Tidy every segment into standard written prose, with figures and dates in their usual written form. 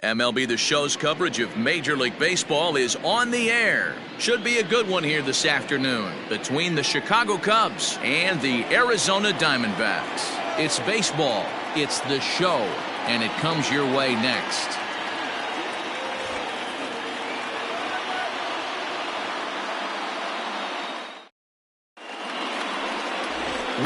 MLB The Show's coverage of Major League Baseball is on the air. Should be a good one here this afternoon between the Chicago Cubs and the Arizona Diamondbacks. It's baseball, it's The Show, and it comes your way next.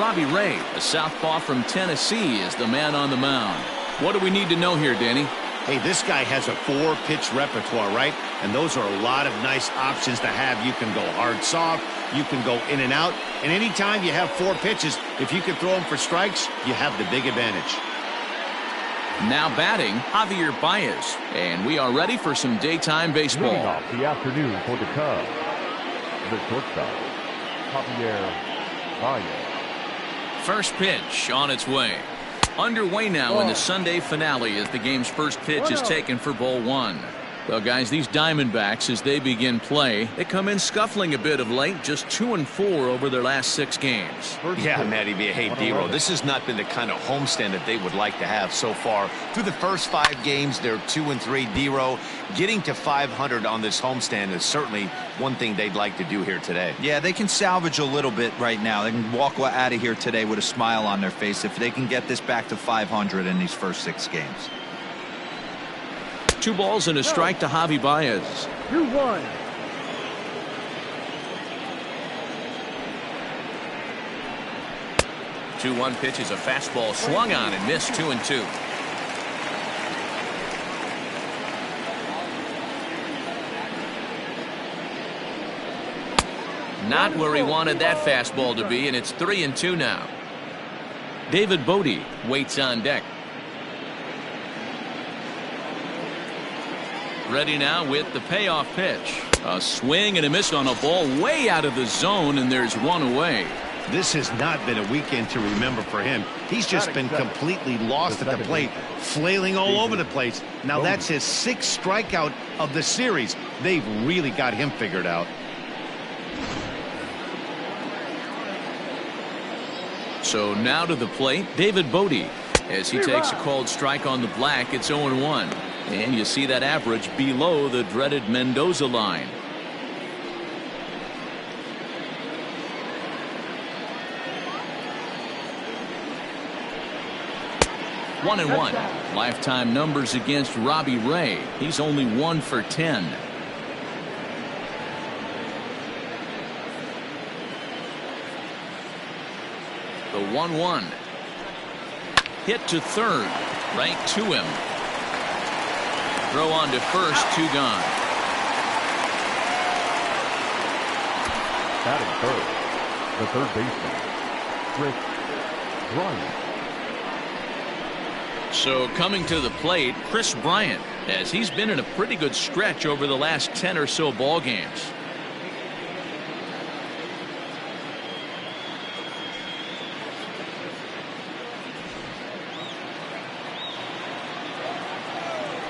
Robbie Ray, a southpaw from Tennessee, is the man on the mound. What do we need to know here, Danny? Hey, this guy has a 4-pitch repertoire, right? And those are a lot of nice options to have. You can go hard, soft. You can go in and out. And anytime you have 4 pitches, if you can throw them for strikes, you have the big advantage. Now batting, Javier Baez. And we are ready for some daytime baseball. Leading off the afternoon for the Cubs, the shortstop, Javier Baez. First pitch on its way. Underway now in the Sunday finale as the game's first pitch is taken for ball 1. Well, guys, these Diamondbacks, as they begin play, they come in scuffling a bit of late, just 2-4 over their last 6 games. Yeah, Matty V. Hey, D-Roll, this has not been the kind of homestand that they would like to have so far. Through the first 5 games, they're 2-3. D-Roll, getting to 500 on this homestand is certainly one thing they'd like to do here today. Yeah, they can salvage a little bit right now. They can walk out of here today with a smile on their face if they can get this back to 500 in these first 6 games. 2 balls and a strike to Javi Baez. 2-1. Two-one pitch is a fastball swung on and missed. 2-2. Not where he wanted that fastball to be, and it's 3-2 now. David Bote waits on deck. Ready now with the payoff pitch. A swing and a miss on a ball way out of the zone, and there's 1 away. This has not been a weekend to remember for him. He's just been completely lost at the plate, flailing all over the place. Now that's his 6th strikeout of the series. They've really got him figured out. So now to the plate, David Bote. As he takes a called strike on the black, it's 0-1. And you see that average below the dreaded Mendoza line. One and 1. Lifetime numbers against Robbie Ray. He's only 1 for 10. The 1-1. Hit to third. Right to him. Throw on to first. 2 gone. Batting third, the third baseman, Kris Bryant. So coming to the plate, Kris Bryant, as he's been in a pretty good stretch over the last 10 or so ball games.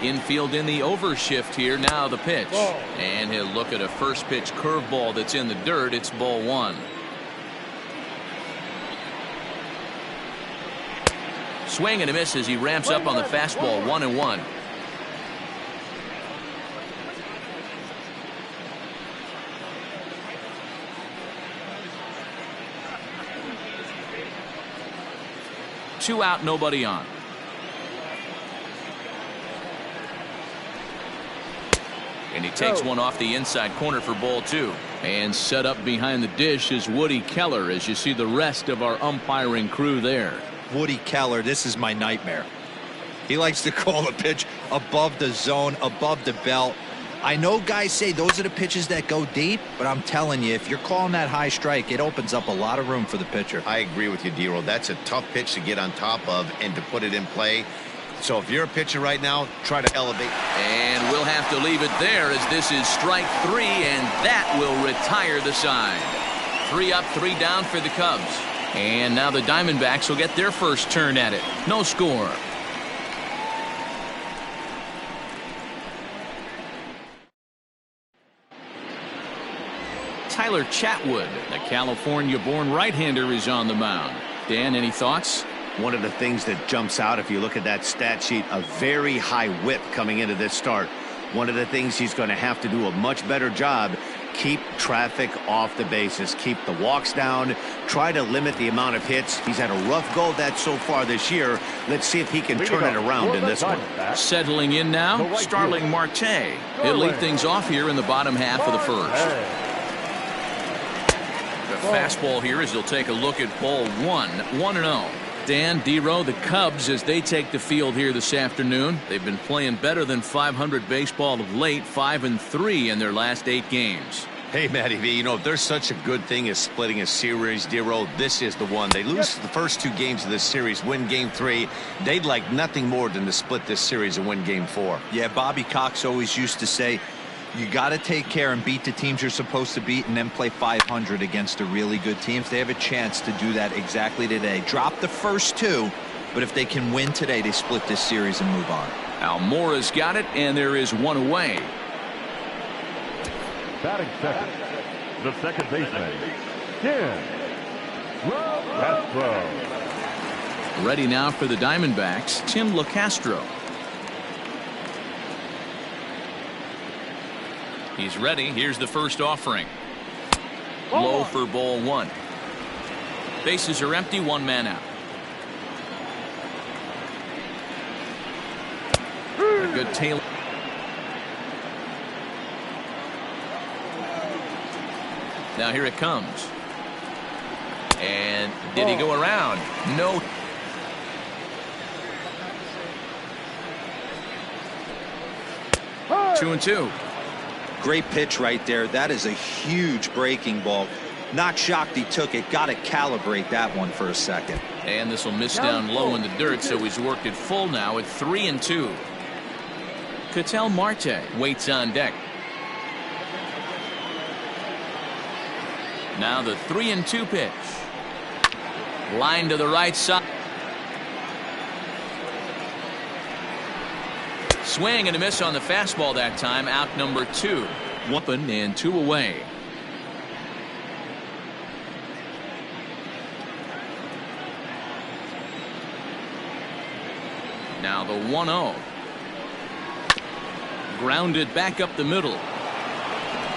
Infield in the overshift here. Now the pitch. And he'll look at a first pitch curveball that's in the dirt. It's ball 1. Swing and a miss as he ramps up on the fastball. 1-1. Two out, nobody on. And he takes one off the inside corner for ball 2. And set up behind the dish is Woody Keller, as you see the rest of our umpiring crew there. Woody Keller, this is my nightmare. He likes to call a pitch above the zone, above the belt. I know guys say those are the pitches that go deep, but I'm telling you, if you're calling that high strike, it opens up a lot of room for the pitcher. I agree with you, D-Roll. That's a tough pitch to get on top of and to put it in play. So if you're a pitcher right now, try to elevate. And we'll have to leave it there, as this is strike 3, and that will retire the side. 3 up, 3 down for the Cubs. And now the Diamondbacks will get their first turn at it. No score. Tyler Chatwood, the California-born right-hander, is on the mound. Dan, any thoughts? One of the things that jumps out, if you look at that stat sheet, a very high whip coming into this start. One of the things he's going to have to do a much better job, keep traffic off the bases, keep the walks down, try to limit the amount of hits. He's had a rough go at that so far this year. Let's see if he can turn it around in this one. Settling in now, Starling Marte. He'll lead things off here in the bottom half of the first. The fastball here as he'll take a look at ball 1-0. Dan, Dero, the Cubs, as they take the field here this afternoon, they've been playing better than 500 baseball of late, 5-3 in their last 8 games. Hey, Matty V, you know, if there's such a good thing as splitting a series, Dero, this is the one. They lose the first 2 games of this series, win game 3. They'd like nothing more than to split this series and win game 4. Yeah, Bobby Cox always used to say, you got to take care and beat the teams you're supposed to beat and then play 500 against the really good teams. They have a chance to do that exactly today. Drop the first 2, but if they can win today, they split this series and move on. Almora's got it, and there is 1 away. Batting second, the second baseman, Ken Castro. Ready now for the Diamondbacks, Tim LeCastro. He's ready. Here's the first offering. Low for ball 1. Bases are empty, 1 man out. A good tail. Now here it comes. And did he go around? No. Two and two. Great pitch right there. That is a huge breaking ball. Not shocked he took it. Got to calibrate that one for a second. And this will miss down low in the dirt, so he's worked it full now at 3-2. Ketel Marte waits on deck. Now the 3-2 pitch. Line to the right side. Swing and a miss on the fastball that time. Out number 2. 1 and 2 away. Now the 1-0. Grounded back up the middle.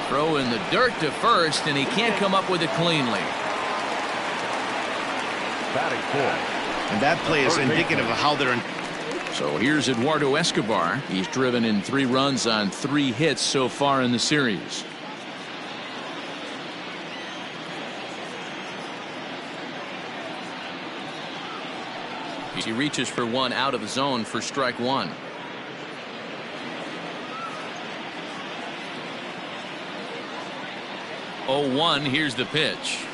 Throw in the dirt to first, and he can't come up with it cleanly. Batting 4th. And that play is indicative of how they're in. So here's Eduardo Escobar. He's driven in 3 runs on 3 hits so far in the series. He reaches for 1 out of the zone for strike 1. Oh, 1. Here's the pitch.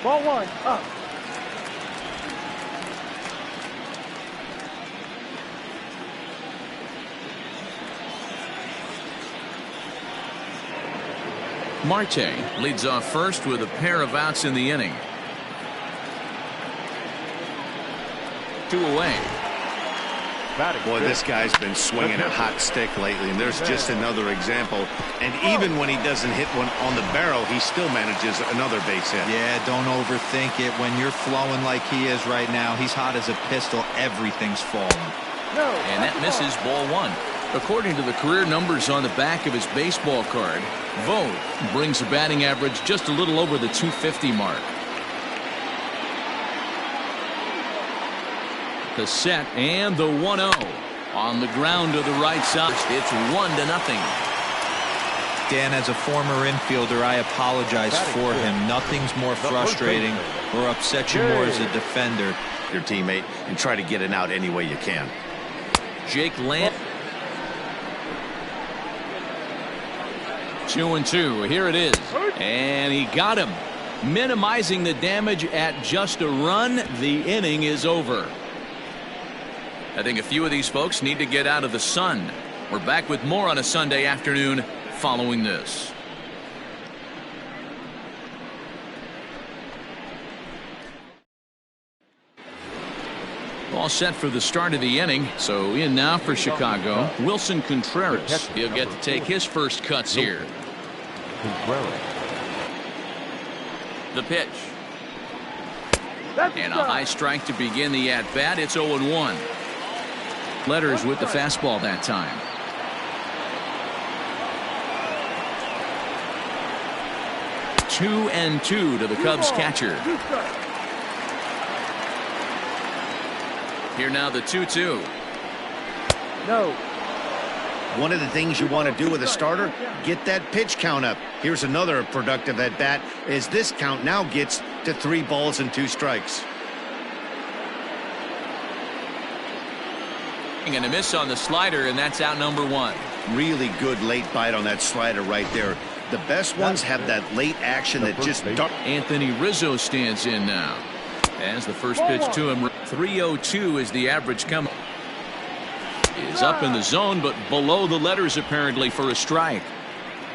Ball 1 up. Marte leads off first with a pair of outs in the inning. 2 away. Boy, this guy's been swinging a hot stick lately, and there's just another example. And even when he doesn't hit one on the barrel, he still manages another base hit. Yeah, don't overthink it. When you're flowing like he is right now, he's hot as a pistol. Everything's falling. And that misses ball 1. According to the career numbers on the back of his baseball card, Vogt brings a batting average just a little over the 250 mark. The set and the 1-0 on the ground to the right side. It's 1-0. Dan, as a former infielder, I apologize for him. Nothing's more frustrating or upsets you more as a defender. Your teammate and try to get it out any way you can. Jake Lamb. 2-2. Here it is. And he got him. Minimizing the damage at just a run. The inning is over. I think a few of these folks need to get out of the sun. We're back with more on a Sunday afternoon following this. All set for the start of the inning. So in now for Chicago, Wilson Contreras. He'll get to take his first cuts here. The pitch. And a high strike to begin the at-bat. It's 0-1. Letters with the fastball that time. Two and two to the Cubs catcher. Here now the 2-2. No. One of the things you want to do with a starter, get that pitch count up. Here's another productive at bat as this count now gets to 3 balls and 2 strikes. And a miss on the slider, and that's out number 1. Really good late bite on that slider right there. The best ones have that late action that just Anthony Rizzo stands in now. As the first pitch to him, 3-0-2 is the average come. Is up in the zone, but below the letters apparently for a strike.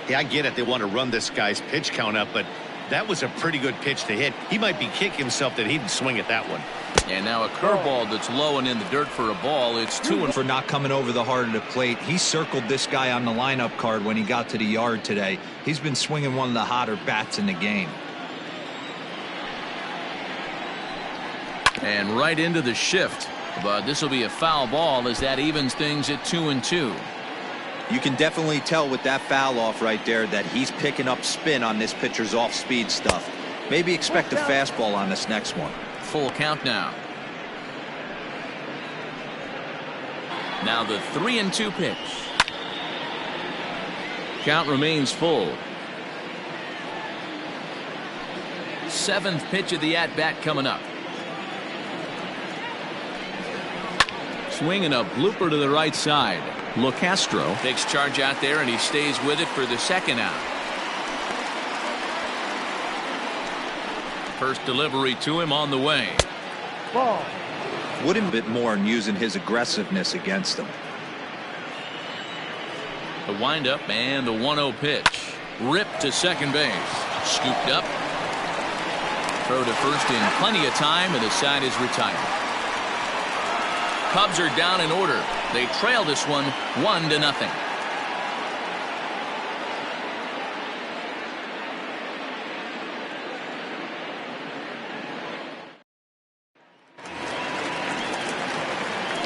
Yeah, I get it. They want to run this guy's pitch count up, but that was a pretty good pitch to hit. He might be kicking himself that he didn't swing at that one. And now a curveball that's low and in the dirt for a ball. It's 2-1 for not coming over the heart of the plate. He circled this guy on the lineup card when he got to the yard today. He's been swinging one of the hotter bats in the game. And right into the shift. But this will be a foul ball as that evens things at 2-2. You can definitely tell with that foul off right there that he's picking up spin on this pitcher's off-speed stuff. Maybe expect a fastball on this next one. Full count now. Now the 3-2 pitch. Count remains full. 7th pitch of the at-bat coming up. Swing and a blooper to the right side. LoCastro takes charge out there, and he stays with it for the second out. First delivery to him on the way. Ball. Wouldn't bit more in using his aggressiveness against him. The windup and the 1-0 pitch. Ripped to second base. Scooped up. Throw to first in plenty of time, and the side is retired. Cubs are down in order. They trail this one 1-0.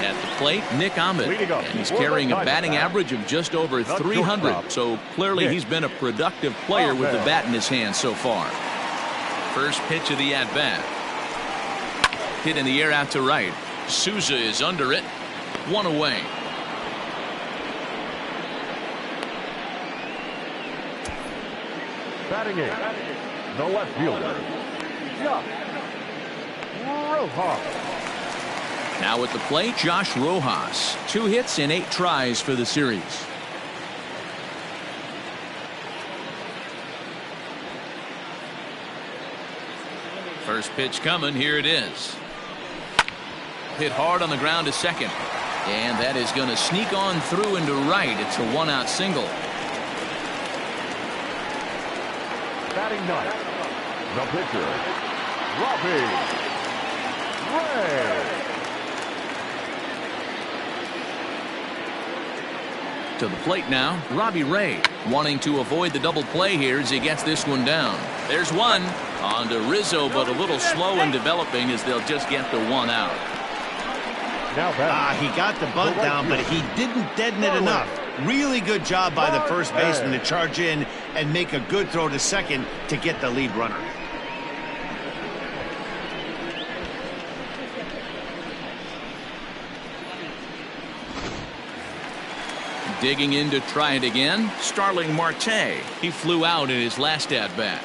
At the plate, Nick Ahmed, and he's carrying a batting average of just over 300. So clearly he's been a productive player with the bat in his hand so far. First pitch of the at-bat. Hit in the air out to right. Souza is under it. 1 away. Batting in, the left fielder, Josh Rojas. Now at the plate, Josh Rojas. 2 hits in 8 tries for the series. First pitch coming. Here it is. Hit hard on the ground to second. And that is going to sneak on through into right. It's a 1-out single. Batting ninth, the pitcher, Robbie Ray. To the plate now, Robbie Ray, wanting to avoid the double play here as he gets this one down. There's one. On to Rizzo, but a little slow in developing as they'll just get the 1 out. He got the bunt down, but he didn't deaden it enough. Really good job by the first baseman to charge in and make a good throw to second to get the lead runner. Digging in to try it again, Starling Marte. He flew out in his last at-bat.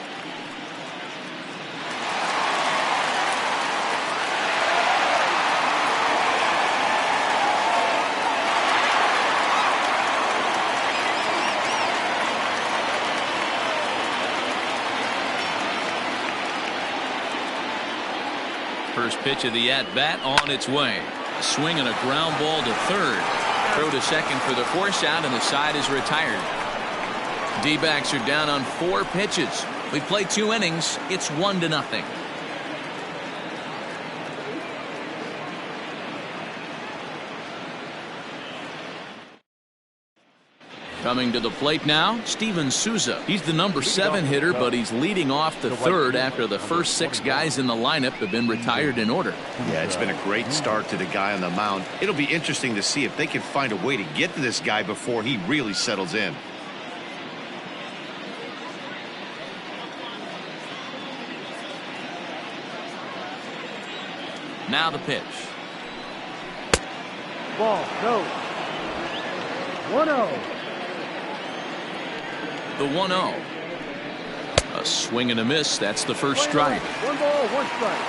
First pitch of the at-bat on its way. Swing and a ground ball to third. Throw to second for the force out, and the side is retired. D-backs are down on 4 pitches. We played 2 innings. It's 1-0. Coming to the plate now, Steven Souza. He's the number 7 hitter, but he's leading off the third after the first 6 guys in the lineup have been retired in order. Yeah, it's been a great start to the guy on the mound. It'll be interesting to see if they can find a way to get to this guy before he really settles in. Now the pitch. Ball, no. 1-0. The 1-0. A swing and a miss. That's the first strike. 1 ball, 1 strike.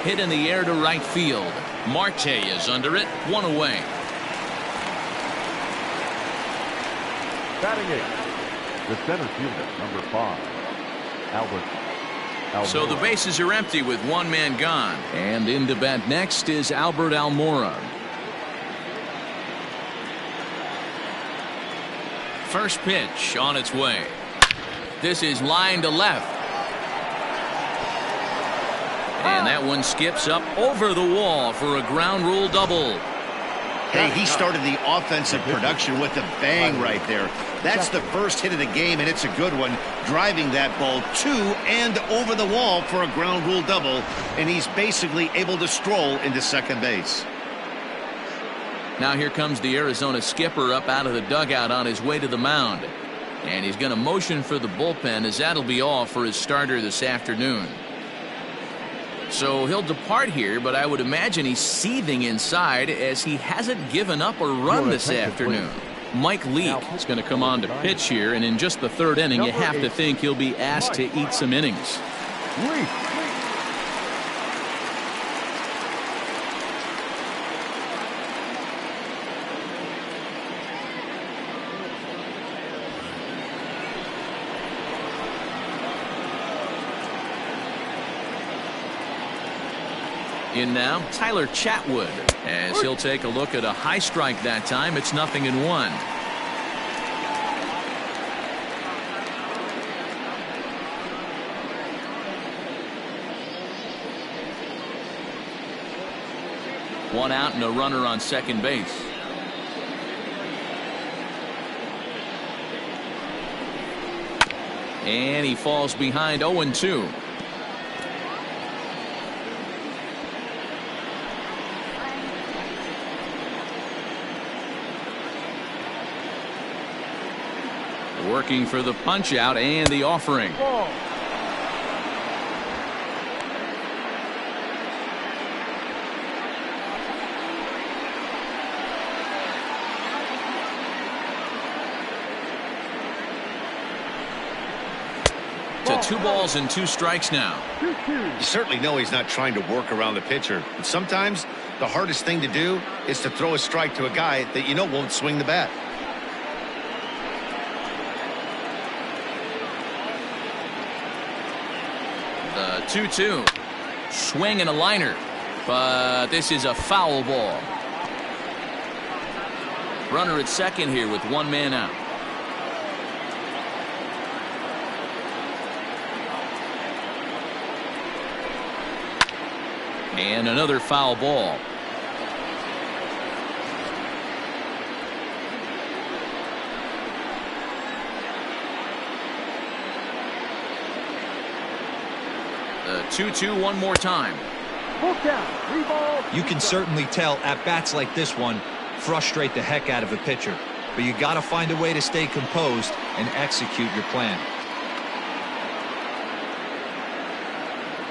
Hit in the air to right field. Marte is under it. 1 away. Batting 8, the center fielder, number 5, Albert Almora. So the bases are empty with 1 man gone. And in to bat next is Albert Almora. First pitch on its way. This is line to left. And that one skips up over the wall for a ground rule double. Hey, he started the offensive production with a bang right there. That's the first hit of the game, and it's a good one. Driving that ball to and over the wall for a ground rule double, and he's basically able to stroll into second base. Now here comes the Arizona skipper up out of the dugout on his way to the mound. And he's going to motion for the bullpen, as that'll be all for his starter this afternoon. So he'll depart here, but I would imagine he's seething inside as he hasn't given up a run this afternoon. Mike Leake is going to come on to pitch here, and in just the 3rd inning, you have to think he'll be asked to eat some innings. In now, Tyler Chatwood, as he'll take a look at a high strike that time. It's 0-1. One out and a runner on second base. And he falls behind 0-2. Working for the punch out and the offering. Ball. To 2 balls and 2 strikes now. 2-2. You certainly know he's not trying to work around the pitcher. But sometimes the hardest thing to do is to throw a strike to a guy that you know won't swing the bat. The 2-2. Swing and a liner. But this is a foul ball. Runner at second here with 1 man out. And another foul ball. The 2-2 one more time. Full count. 3 balls. You can certainly tell at bats like this one frustrate the heck out of a pitcher, but you got to find a way to stay composed and execute your plan.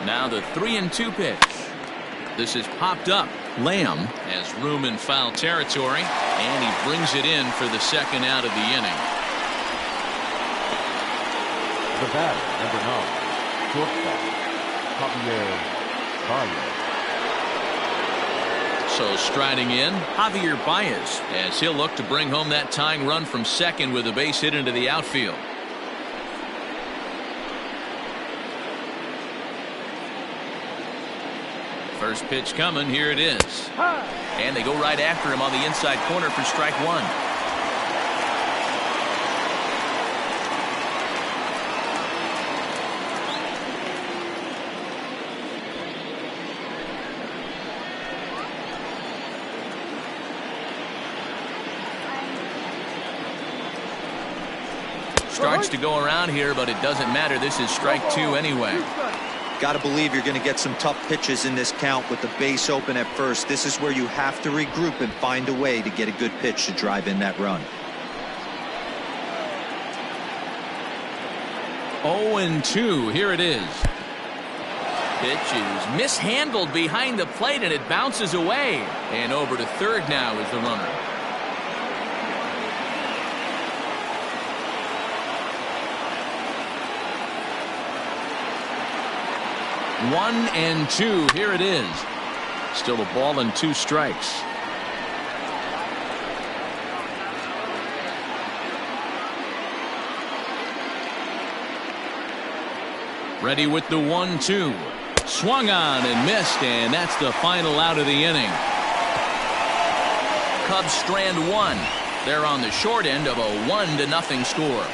Now the 3-2 pitch. This is popped up. Lamb has room in foul territory, and he brings it in for the 2nd out of the inning. The batter, number 9, shortstop, Javier Baez. So striding in, Javier Baez, as he'll look to bring home that tying run from second with a base hit into the outfield. First pitch coming. Here it is. And they go right after him on the inside corner for strike 1. starts to go around here, but it doesn't matter. This is strike 2 anyway. Got to believe you're going to get some tough pitches in this count with the base open at first. This is where you have to regroup and find a way to get a good pitch to drive in that run. 0-2. Here it is. Pitch is mishandled behind the plate, and it bounces away. And over to third now is the runner. 1-2. Here it is. Still a ball and 2 strikes. Ready with the 1-2. Swung on and missed, and that's the final out of the inning. Cubs strand 1. They're on the short end of a 1-0 score.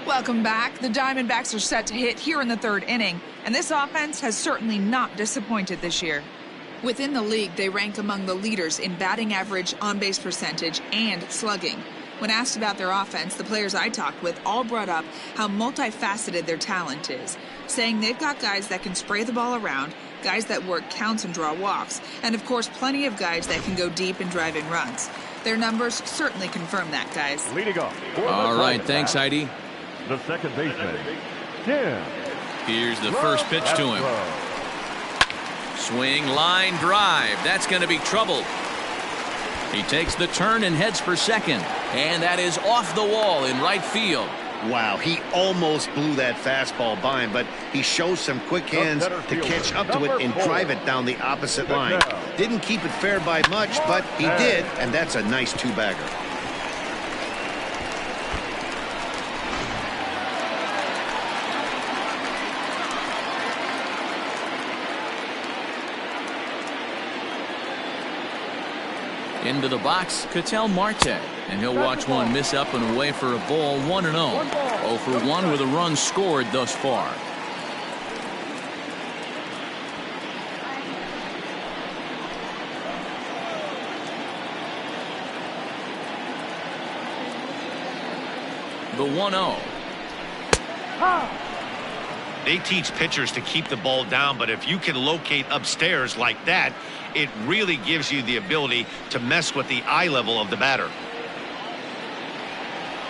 Welcome back. The Diamondbacks are set to hit here in the 3rd inning, and this offense has certainly not disappointed this year. Within the league, they rank among the leaders in batting average, on-base percentage, and slugging. When asked about their offense, the players I talked with all brought up how multifaceted their talent is, saying they've got guys that can spray the ball around, guys that work counts and draw walks, and of course plenty of guys that can go deep and drive in runs. Their numbers certainly confirm that, guys. Leading off. All right, thanks, Heidi. The second baseman, Jim. Here's the first pitch to him. Swing, line, drive. That's going to be trouble. He takes the turn and heads for second. And that is off the wall in right field. Wow, he almost blew that fastball by him, but he shows some quick hands to catch up to it and drive it down the opposite line. Didn't keep it fair by much, but he did, and that's a nice 2-bagger. Into the box, Ketel Marte, and he'll watch one miss up and away for a ball. 1-0. 0 for 1 with a run scored thus far. The 1-0. They teach pitchers to keep the ball down, but if you can locate upstairs like that, it really gives you the ability to mess with the eye level of the batter.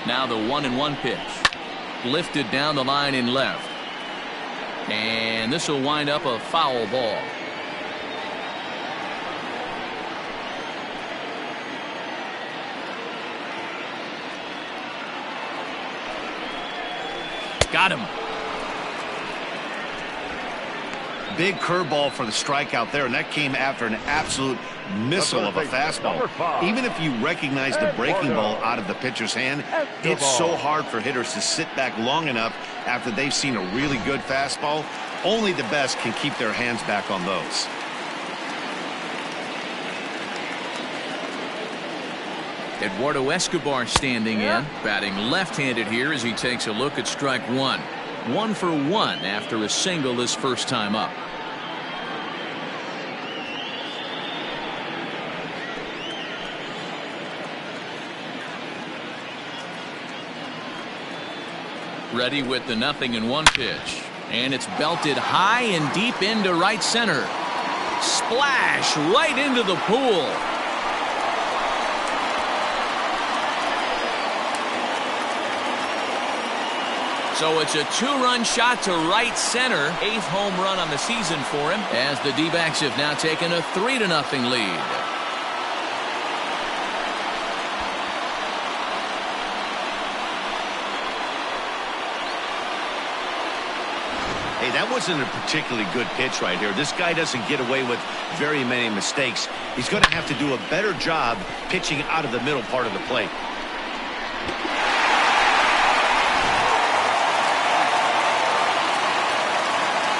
Now the 1-1 pitch. Lifted down the line in left. And this will wind up a foul ball. Got him. Big curveball for the strikeout there, and that came after an absolute missile of a fastball. Even if you recognize the breaking ball out of the pitcher's hand, it's so hard for hitters to sit back long enough after they've seen a really good fastball. Only the best can keep their hands back on those. Eduardo Escobar standing in, batting left-handed here as he takes a look at strike 1. 1 for 1 after a single his first time up. Ready with the 0-1 pitch. And it's belted high and deep into right center. Splash right into the pool. So it's a 2-run shot to right center. 8th home run on the season for him, as the D-backs have now taken a 3-0 lead. Hey, that wasn't a particularly good pitch right here. This guy doesn't get away with very many mistakes. He's going to have to do a better job pitching out of the middle part of the plate.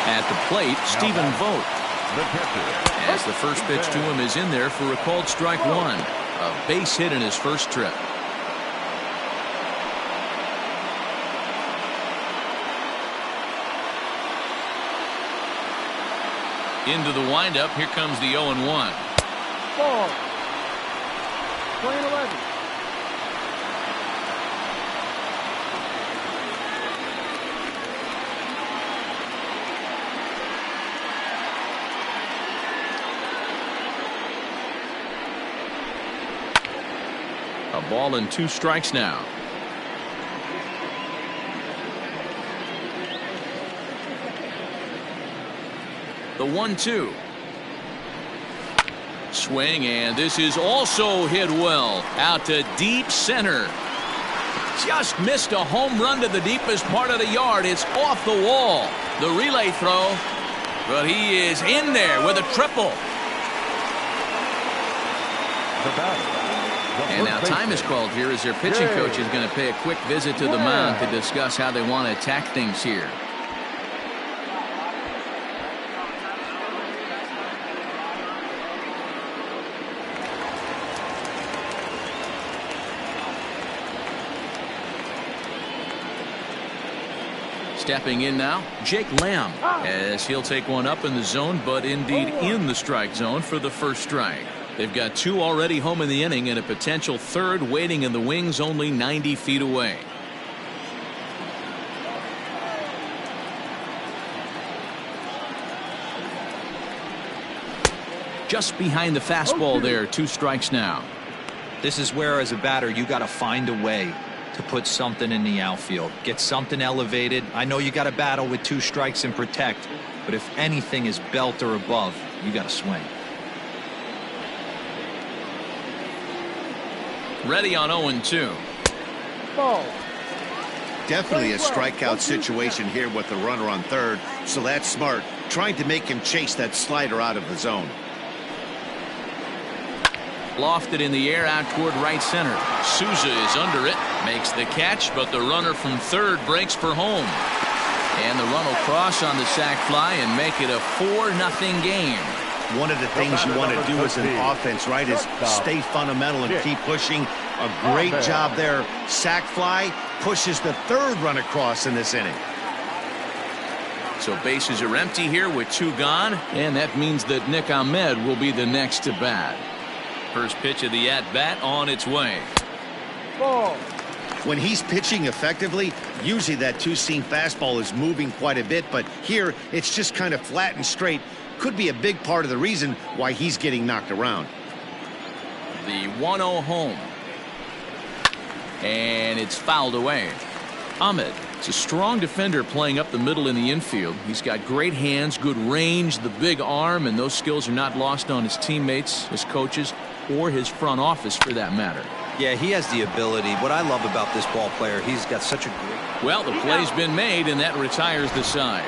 At the plate, Stephen Vogt. As the first pitch to him is in there for a called strike 1. A base hit in his first trip. Into the windup. Here comes the 0-1. Ball. Playing 11. A ball and 2 strikes now. The 1-2. Swing, and this is also hit well. Out to deep center. Just missed a home run to the deepest part of the yard. It's off the wall. The relay throw. But he is in there with a triple. And now time is called here as their pitching coach is going to pay a quick visit to the mound to discuss how they want to attack things here. Stepping in now, Jake Lamb, as he'll take one up in the zone, but indeed in the strike zone for the first strike. They've got 2 already home in the inning and a potential 3rd waiting in the wings only 90 feet away. Just behind the fastball there, 2 strikes now. This is where, as a batter, you got to find a way to put something in the outfield. Get something elevated. I know you got to battle with 2 strikes and protect, but if anything is belt or above, you got to swing. Ready on 0-2. Ball. Definitely a strikeout situation here with the runner on third, so that's smart. Trying to make him chase that slider out of the zone. Lofted in the air out toward right center. Souza is under it, makes the catch, but the runner from third breaks for home. And the run will cross on the sac fly and make it a 4-0 game. One of the things you want to do as an offense, right, is stay fundamental and keep pushing. A great job there. Sac fly pushes the 3rd run across in this inning. So bases are empty here with 2 gone, and that means that Nick Ahmed will be the next to bat. First pitch of the at-bat on its way. Ball. When he's pitching effectively, usually that 2-seam fastball is moving quite a bit, but here it's just kind of flat and straight. Could be a big part of the reason why he's getting knocked around. The 1-0 home. And it's fouled away. Ahmed is a strong defender playing up the middle in the infield. He's got great hands, good range, the big arm, and those skills are not lost on his teammates, his coaches, or his front office for that matter. Yeah, he has the ability. What I love about this ball player, he's got such a great... Well, the play's been made, and that retires the side.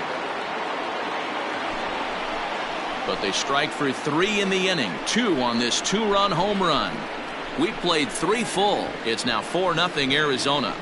But they strike for 3 in the inning, 2 on this 2-run home run. We played 3 full. It's now 4-0 Arizona.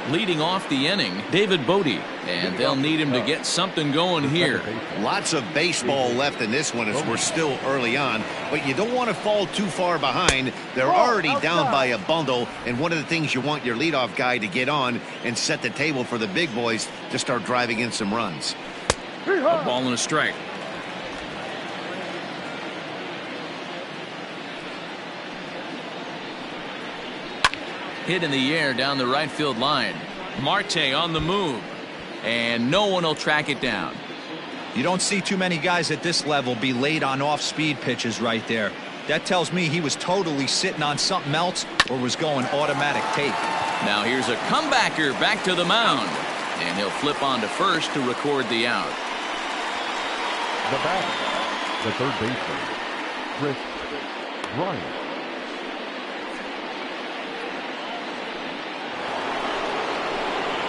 Leading off the inning, David Bodie, and they'll need him to get something going here. Lots of baseball left in this one as we're still early on, but you don't want to fall too far behind. They're already down by a bundle, and one of the things you want your leadoff guy to get on and set the table for the big boys to start driving in some runs. A ball and a strike. Hit in the air down the right field line. Marte on the move, and no one will track it down. You don't see too many guys at this level be late on off-speed pitches right there. That tells me he was totally sitting on something else or was going automatic take. Now here's a comebacker back to the mound, and he'll flip on to first to record the out. The batter, the third baseman, Kris Bryant.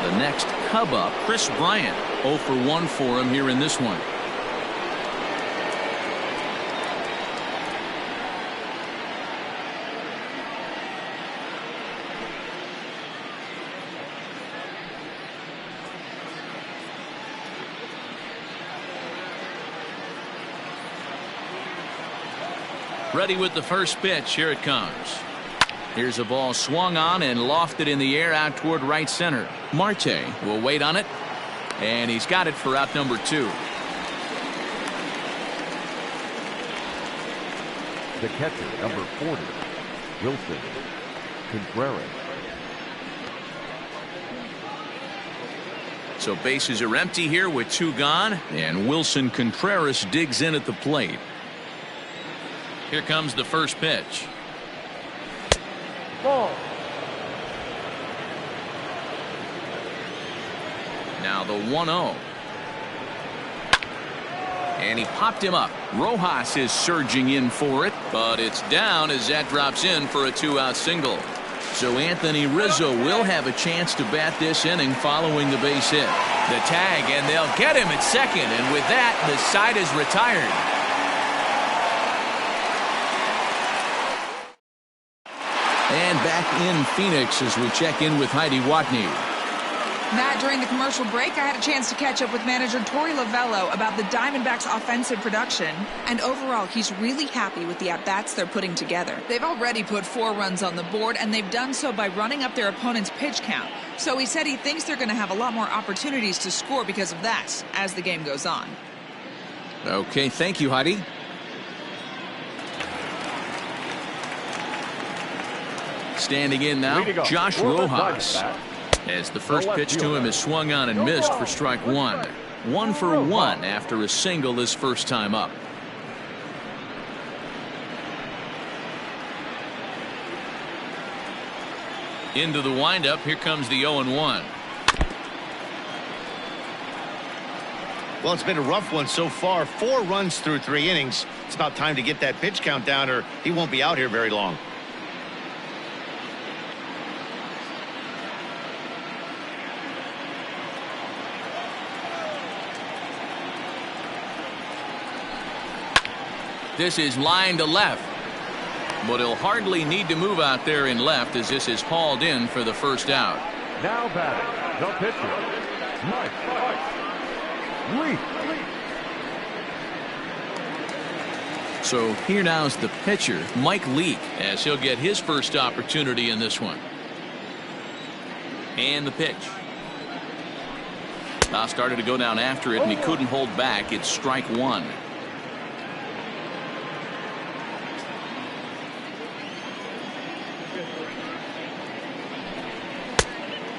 The next Cub up, Kris Bryant. 0 for 1 for him here in this one. Ready with the first pitch. Here it comes. Here's a ball swung on and lofted in the air out toward right center. Marte will wait on it. And he's got it for out number 2. The catcher, number 40, Wilson Contreras. So bases are empty here with 2 gone, and Wilson Contreras digs in at the plate. Here comes the first pitch. Ball. Now the 1-0. And he popped him up. Rojas is surging in for it, but it's down as that drops in for a 2-out single. So Anthony Rizzo will have a chance to bat this inning following the base hit. The tag, and they'll get him at second, and with that, the side is retired. And back in Phoenix as we check in with Heidi Watney. Matt, during the commercial break, I had a chance to catch up with manager Torey Lovullo about the Diamondbacks' offensive production. And overall, he's really happy with the at-bats they're putting together. They've already put 4 runs on the board, and they've done so by running up their opponent's pitch count. So he said he thinks they're going to have a lot more opportunities to score because of that as the game goes on. Okay, thank you, Heidi. Standing in now, Josh Rojas. As the first pitch to him is swung on and missed for strike 1. 1 for 1 after a single his first time up. Into the windup, here comes the 0-1. Well, it's been a rough one so far. 4 runs through 3 innings. It's about time to get that pitch count down, or he won't be out here very long. This is line to left, but he'll hardly need to move out there in left as this is hauled in for the first out. Now batting, the pitcher, Mike Leake. So here now's the pitcher, Mike Leake, as he'll get his first opportunity in this one. And the pitch. Now started to go down after it, and he couldn't hold back. It's strike 1.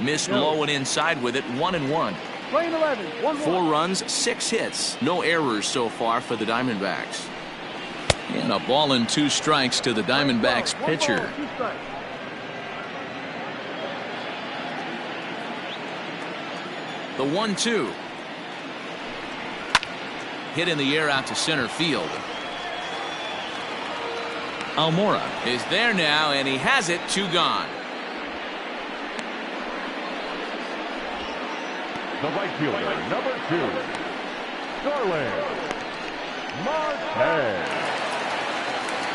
Missed low and inside with it. 1-1. Playing 11. 1-1. 4 runs, 6 hits. No errors so far for the Diamondbacks. And a ball and 2 strikes to the Diamondbacks pitcher. The 1-2. Hit in the air out to center field. Almora is there now, and he has it. 2 gone. The right fielder, number 2, Starling Marte.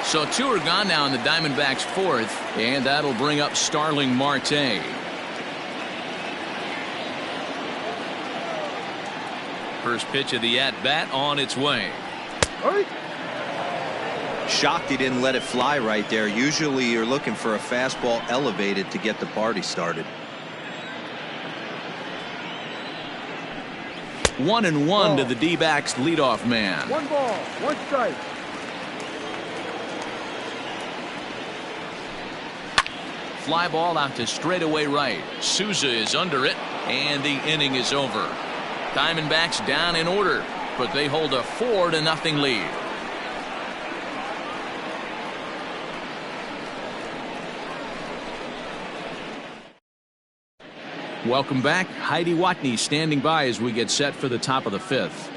So 2 are gone now in the Diamondbacks' 4th, and that'll bring up Starling Marte. First pitch of the at-bat on its way. Shocked he didn't let it fly right there. Usually you're looking for a fastball elevated to get the party started. 1-1 to the D-backs leadoff man. 1 ball, 1 strike. Fly ball out to straightaway right. Souza is under it, and the inning is over. Diamondbacks down in order, but they hold a 4-0 lead. Welcome back. Heidi Watney standing by as we get set for the top of the 5th.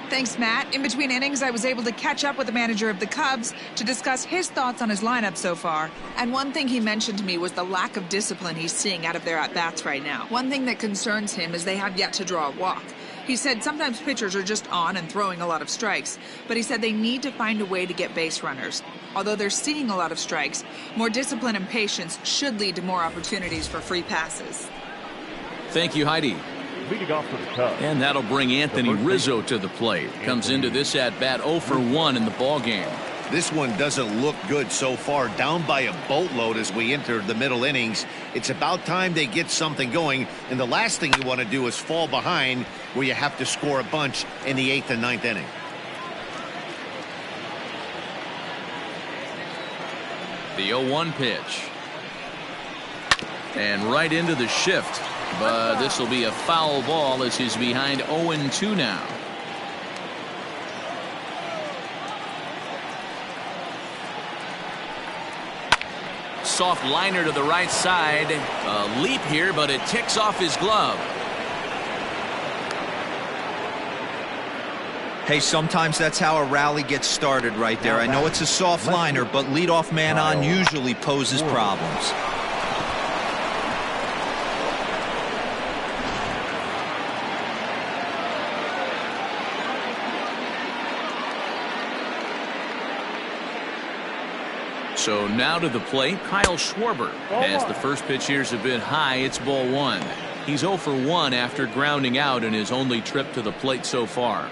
Thanks, Matt. In between innings, I was able to catch up with the manager of the Cubs to discuss his thoughts on his lineup so far. And one thing he mentioned to me was the lack of discipline he's seeing out of their at-bats right now. One thing that concerns him is they have yet to draw a walk. He said sometimes pitchers are just on and throwing a lot of strikes, but he said they need to find a way to get base runners. Although they're seeing a lot of strikes, more discipline and patience should lead to more opportunities for free passes. Thank you, Heidi. Leading off for the Cubs. And that'll bring Anthony Rizzo to the plate. Comes into this at-bat 0 for 1 in the ballgame. This one doesn't look good so far. Down by a boatload as we enter the middle innings. It's about time they get something going. And the last thing you want to do is fall behind where you have to score a bunch in the 8th and 9th inning. The 0-1 pitch. And right into the shift. But this will be a foul ball as he's behind 0-2 now. Soft liner to the right side. A leap here, but it ticks off his glove. Hey, sometimes that's how a rally gets started right there. I know it's a soft liner, but leadoff man on usually poses problems. So now to the plate, Kyle Schwarber. As the first pitch here's a bit high, it's ball 1. He's 0 for 1 after grounding out in his only trip to the plate so far.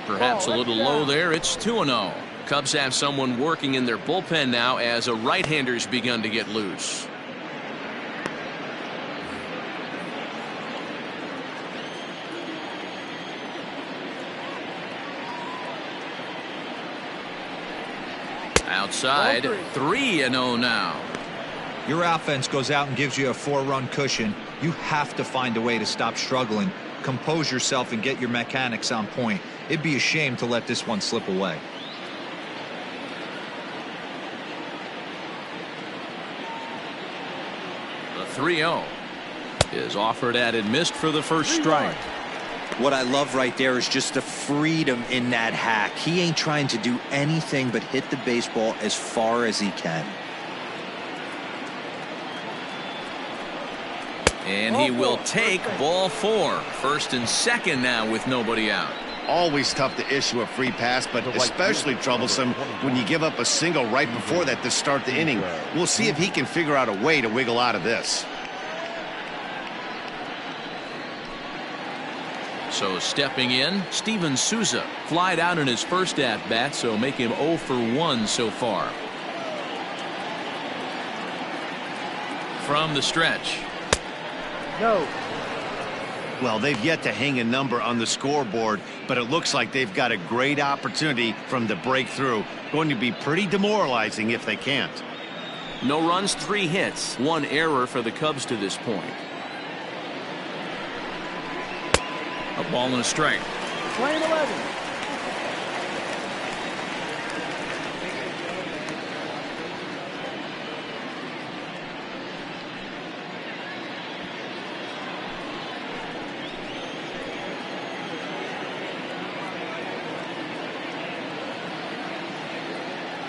Perhaps a little low there. It's 2-0. Cubs have someone working in their bullpen now as a right-hander's begun to get loose. Outside, 3-0 now. Your offense goes out and gives you a 4-run cushion. You have to find a way to stop struggling, compose yourself, and get your mechanics on point. It'd be a shame to let this one slip away. The 3-0 is offered at and missed for the first strike. What I love right there is just the freedom in that hack. He ain't trying to do anything but hit the baseball as far as he can. And he will take ball 4. First and second now with nobody out. Always tough to issue a free pass, but especially troublesome when you give up a single right before that to start the inning. We'll see if he can figure out a way to wiggle out of this. So stepping in, Steven Souza flied out in his first at-bat, so make him 0 for 1 so far. From the stretch. No. Well, they've yet to hang a number on the scoreboard, but it looks like they've got a great opportunity from the breakthrough. Going to be pretty demoralizing if they can't. No runs, 3 hits, 1 error for the Cubs to this point. A ball and a strike. Lane 11.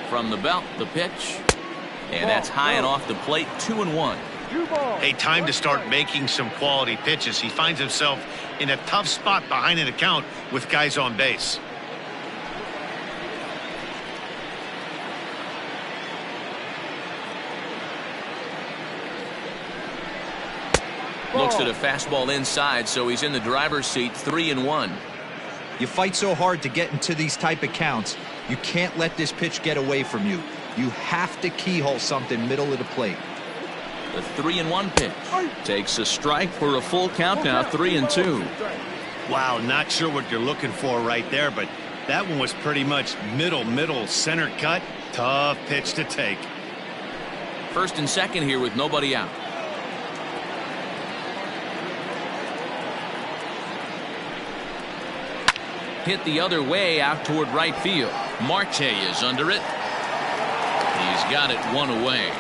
From the belt, the pitch. And that's high and off the plate, 2-1. A time to start making some quality pitches. He finds himself in a tough spot behind an account with guys on base. Looks at a fastball inside, so he's in the driver's seat, 3-1. You fight so hard to get into these type of counts. You can't let this pitch get away from you. You have to keyhole something middle of the plate. The 3-1 pitch takes a strike for a full count now, 3-2. Wow, not sure what you're looking for right there, but that one was pretty much middle, center cut. Tough pitch to take. First and second here with nobody out. Hit the other way out toward right field. Marte is under it. He's got it 1 away.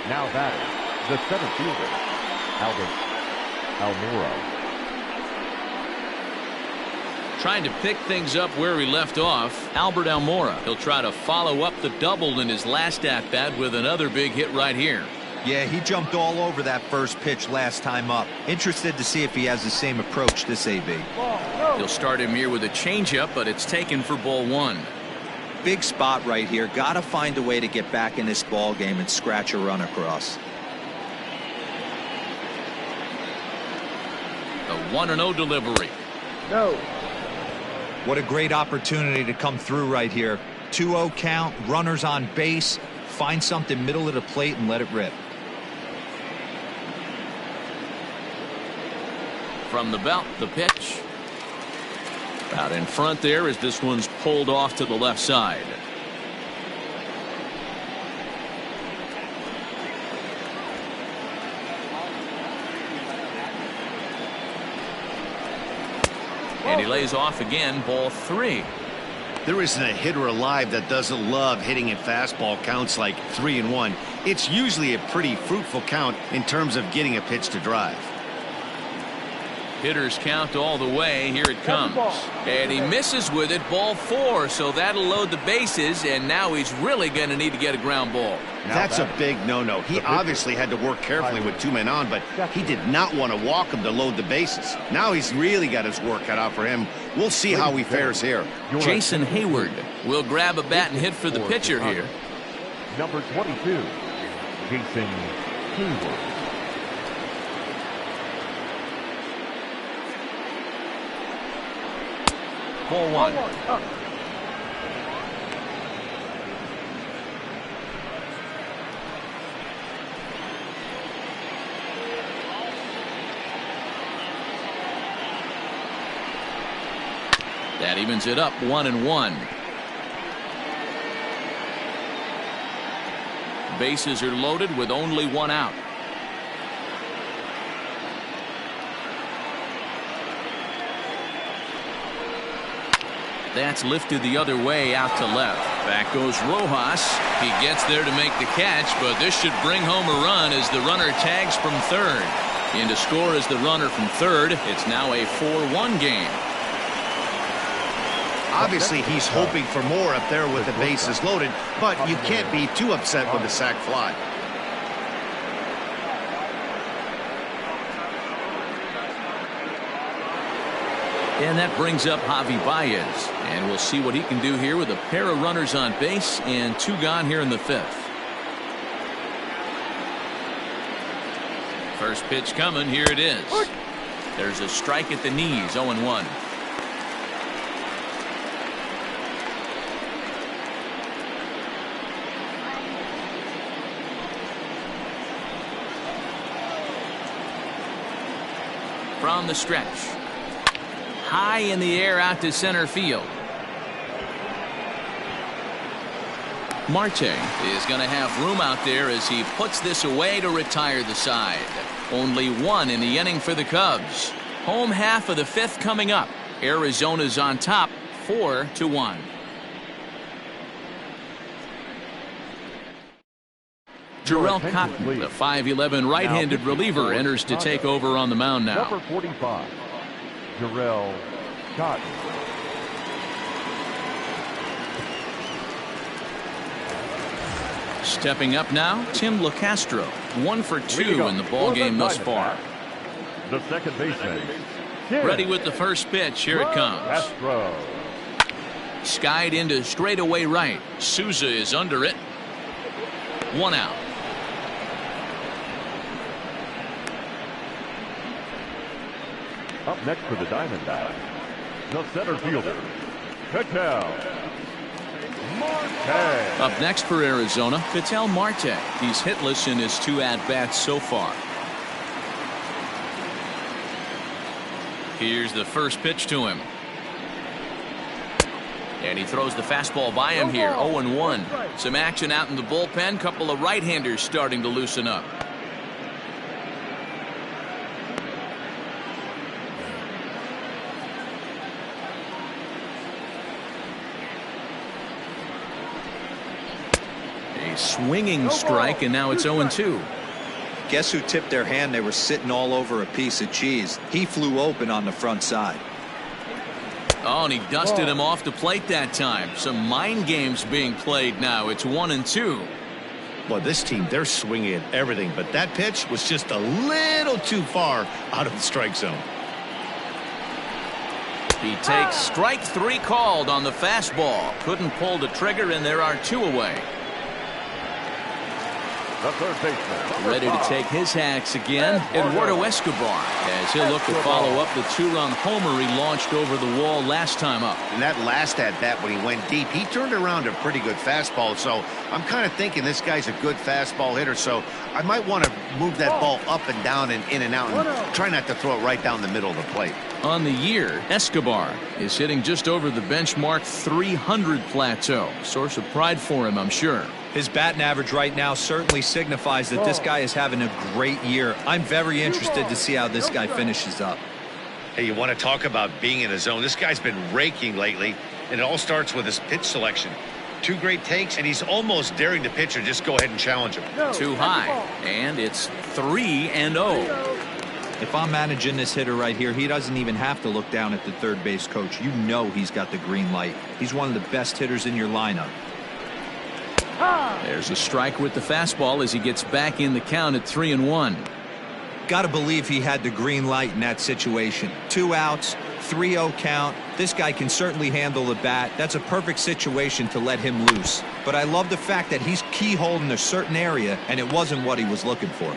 Now batting, the center fielder, Albert Almora. Trying to pick things up where he left off, Albert Almora. He'll try to follow up the double in his last at-bat with another big hit right here. Yeah, he jumped all over that first pitch last time up. Interested to see if he has the same approach this AB. He'll start him here with a changeup, but it's taken for ball 1. big spot right here. Got to find a way to get back in this ball game and scratch a run across. The 1-0 delivery. No. What a great opportunity to come through right here. 2-0 count, runners on base. Find something middle of the plate and let it rip. From the belt, the pitch. Out in front there as this one's pulled off to the left side. And he lays off again, ball 3. There isn't a hitter alive that doesn't love hitting at fastball counts like 3-1. It's usually a pretty fruitful count in terms of getting a pitch to drive. Hitters count all the way. Here it comes. And he misses with it, ball 4. So that'll load the bases, and now he's really going to need to get a ground ball. That's a big no-no. He obviously had to work carefully with 2 men on, but he did not want to walk him to load the bases. Now he's really got his work cut out for him. We'll see how he fares here. Jason Hayward will grab a bat and hit for the pitcher here. Number 22, Jason Hayward. Ball 1. That evens it up, 1-1. Bases are loaded with only 1 out. That's lifted the other way out to left. Back goes Rojas. He gets there to make the catch, but this should bring home a run as the runner tags from third. In to score is the runner from third. It's now a 4-1 game. Obviously, he's hoping for more up there with the bases loaded, but you can't be too upset with a sac fly. And that brings up Javi Baez. And we'll see what he can do here with a pair of runners on base and 2 gone here in the 5th. First pitch coming. Here it is. There's a strike at the knees. 0-1. From the stretch. High in the air out to center field. Marte is going to have room out there as he puts this away to retire the side. Only 1 in the inning for the Cubs. Home half of the 5th coming up. Arizona's on top, 4-1. Jarrell Cotton, the 5'11" right-handed reliever, enters to take over on the mound now. Number 45, Jarrell Cotton. Stepping up now, Tim LaCastro. 1 for 2 in the ballgame thus far. The second baseman. Ready with the first pitch. Here it comes. Castro. Skied into straightaway right. Souza is under it. 1 out. Up next for the Diamondbacks, the center fielder, Ketel Marte. Up next for Arizona, Ketel Marte. He's hitless in his 2 at-bats so far. Here's the first pitch to him. And he throws the fastball by him here. 0-1. Some action out in the bullpen. Couple of right-handers starting to loosen up. A swinging strike, and now it's 0-2. Guess who tipped their hand? They were sitting all over a piece of cheese. He flew open on the front side. Oh, and he dusted him off the plate that time. Some mind games being played now. It's 1-2. Well, this team, they're swinging at everything, but that pitch was just a little too far out of the strike zone. He takes strike 3 called on the fastball. Couldn't pull the trigger, and there are 2 away. The third baseman. Ready to take his hacks again, Eduardo Escobar, as he'll look to follow up the 2-run homer he launched over the wall last time up. And that last at-bat when he went deep, he turned around a pretty good fastball. So I'm kind of thinking this guy's a good fastball hitter. So I might want to move that ball up and down and in and out and try not to throw it right down the middle of the plate. On the year, Escobar is hitting just over the benchmark 300 plateau. Source of pride for him, I'm sure. His batting average right now certainly signifies that this guy is having a great year. I'm very interested to see how this guy finishes up. Hey, you want to talk about being in a zone? This guy's been raking lately, and it all starts with his pitch selection. 2 great takes, and he's almost daring the pitcher just go ahead and challenge him. Too high, and it's 3-0. If I'm managing this hitter right here, he doesn't even have to look down at the third base coach. You know he's got the green light. He's one of the best hitters in your lineup. There's a strike with the fastball as he gets back in the count at 3-1. Got to believe he had the green light in that situation. 2 outs, 3-0 count. This guy can certainly handle the bat. That's a perfect situation to let him loose. But I love the fact that he's keyholing a certain area, and it wasn't what he was looking for.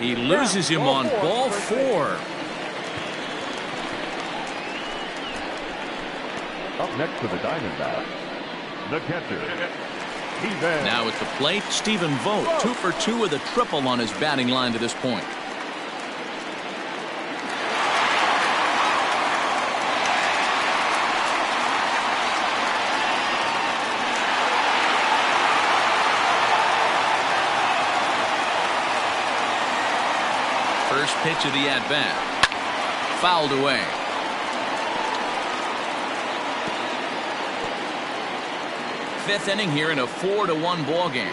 He loses him on ball 4. Up next for the Diamondbacks, the catcher, Steven. Now at the plate, Stephen Vogt, 2 for 2 with a triple on his batting line to this point. First pitch of the at-bat. Fouled away. Fifth inning here in a 4-1 ball game.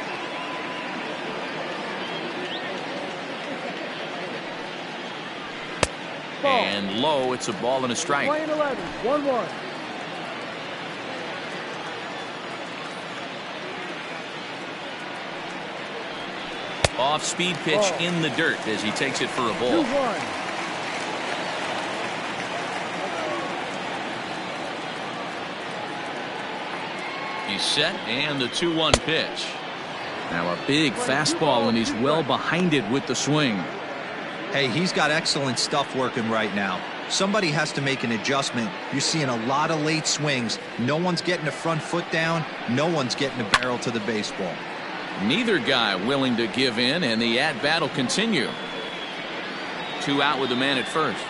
And low, it's a ball and a strike. Playing 11, 1-1. Off-speed pitch in the dirt as he takes it for a ball. 2-1. He's set, and the 2-1 pitch. Now a big fastball, and he's well behind it with the swing. Hey, he's got excellent stuff working right now. Somebody has to make an adjustment. You're seeing a lot of late swings. No one's getting the front foot down. No one's getting the barrel to the baseball. Neither guy willing to give in, and the at-bat will continue. 2 out with the man at first.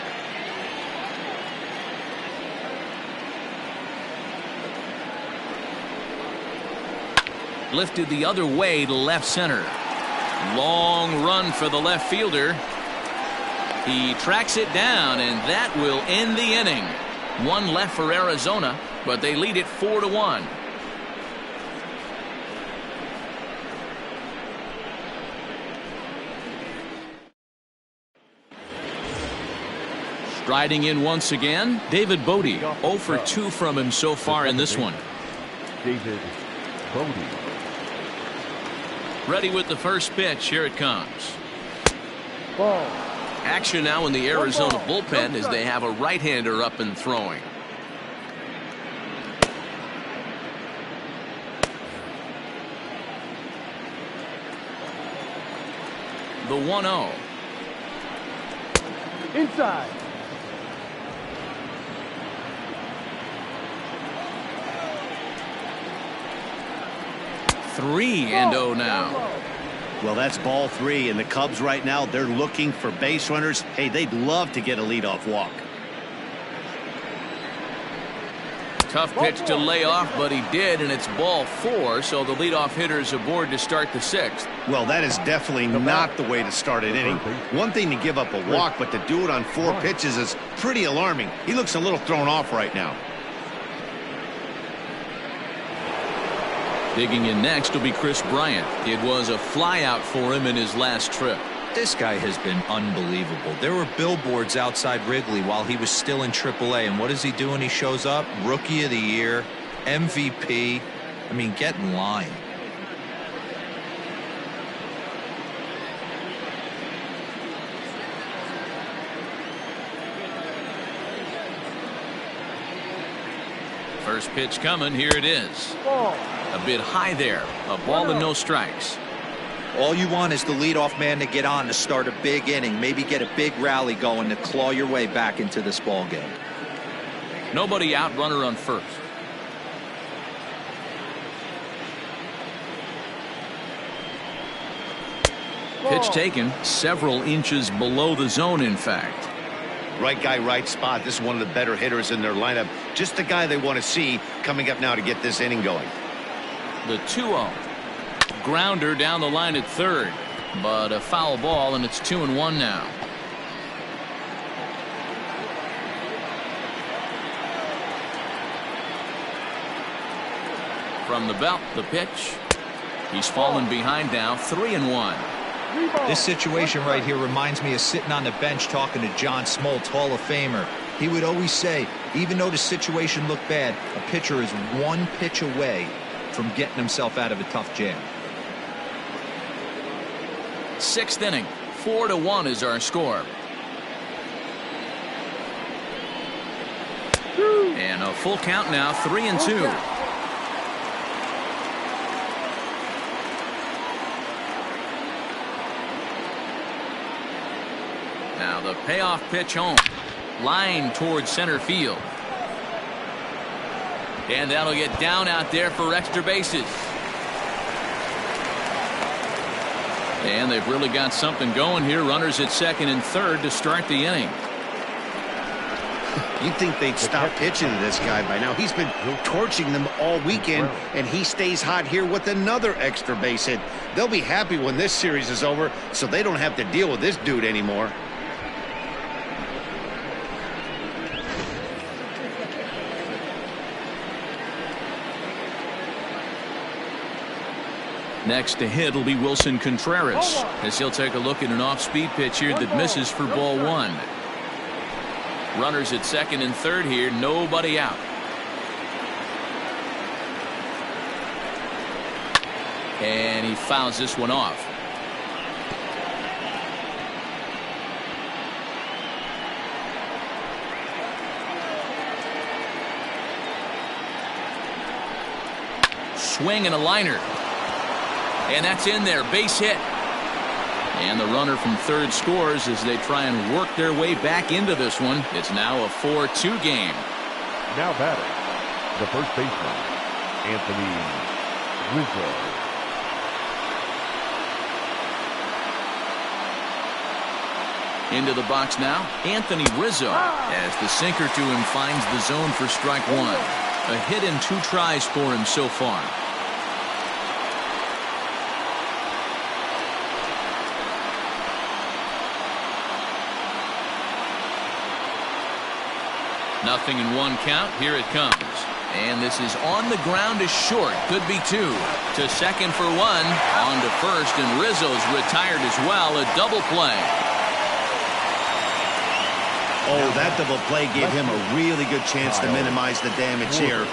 Lifted the other way to left center. Long run for the left fielder. He tracks it down, and that will end the inning. 1 left for Arizona, but they lead it 4-1. Striding in once again, David Bote. 0 for 2 from him so far in this one. David Bote. Ready with the first pitch. Here it comes. Ball. Action now in the Arizona bullpen as they have a right-hander up and throwing. The 1-0. Inside. Three and 0 now. Well, that's ball 3, and the Cubs right now, they're looking for base runners. Hey, they'd love to get a leadoff walk. Tough pitch to lay off, but he did, and it's ball 4, so the leadoff hitter is aboard to start the 6th. Well, that is definitely not the way to start an inning. One thing to give up a walk, but to do it on 4 pitches is pretty alarming. He looks a little thrown off right now. Digging in next will be Chris Bryant. It was a flyout for him in his last trip. This guy has been unbelievable. There were billboards outside Wrigley while he was still in AAA, and what does he do when he shows up? Rookie of the Year. MVP. I mean, get in line. First pitch coming. Here it is. Ball. A bit high there. A ball and no strikes. All you want is the leadoff man to get on to start a big inning, maybe get a big rally going to claw your way back into this ball game. Nobody out, runner on first. Pitch taken several inches below the zone, in fact. Right guy, right spot. This is one of the better hitters in their lineup. Just the guy they want to see coming up now to get this inning going. The 2-0. Grounder down the line at third, but a foul ball, and it's 2-1 now. From the belt, the pitch. He's fallen behind now, 3-1. This situation right here reminds me of sitting on the bench talking to John Smoltz, Hall of Famer. He would always say, even though the situation looked bad, a pitcher is one pitch away from getting himself out of a tough jam. Sixth inning, 4-1 is our score. And a full count now, 3-2. Now the payoff pitch home. Line towards center field. And that'll get down out there for extra bases. And they've really got something going here. Runners at second and third to start the inning. You'd think they'd stop pitching to this guy by now. He's been torching them all weekend, and he stays hot here with another extra base hit. They'll be happy when this series is over, so they don't have to deal with this dude anymore. Next to hit will be Wilson Contreras, as he'll take a look at an off-speed pitch here that misses for ball one. Runners at second and third here, nobody out. And he fouls this one off. Swing and a liner. And that's in there, base hit. And the runner from third scores as they try and work their way back into this one. It's now a 4-2 game. Now batting, the first baseman, Anthony Rizzo. Into the box now, Anthony Rizzo, as the sinker to him finds the zone for strike one. A hit and 2 tries for him so far. Nothing in 1 count. Here it comes. And this is on the ground to short. Could be 2. To second for 1. On to first, and Rizzo's retired as well. A double play. Oh, that double play gave him a really good chance to minimize the damage here.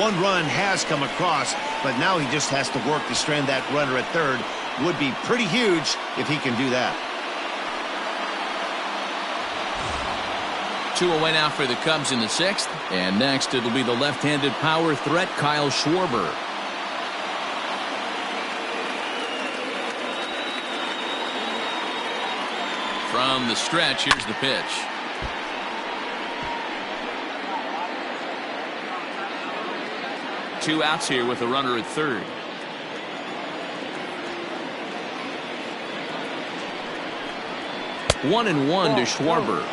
1 run has come across, but now he just has to work to strand that runner at third. Would be pretty huge if he can do that. 2 away now for the Cubs in the 6th. And next it'll be the left-handed power threat, Kyle Schwarber. From the stretch, here's the pitch. Two outs here with a runner at third. One and one to Schwarber.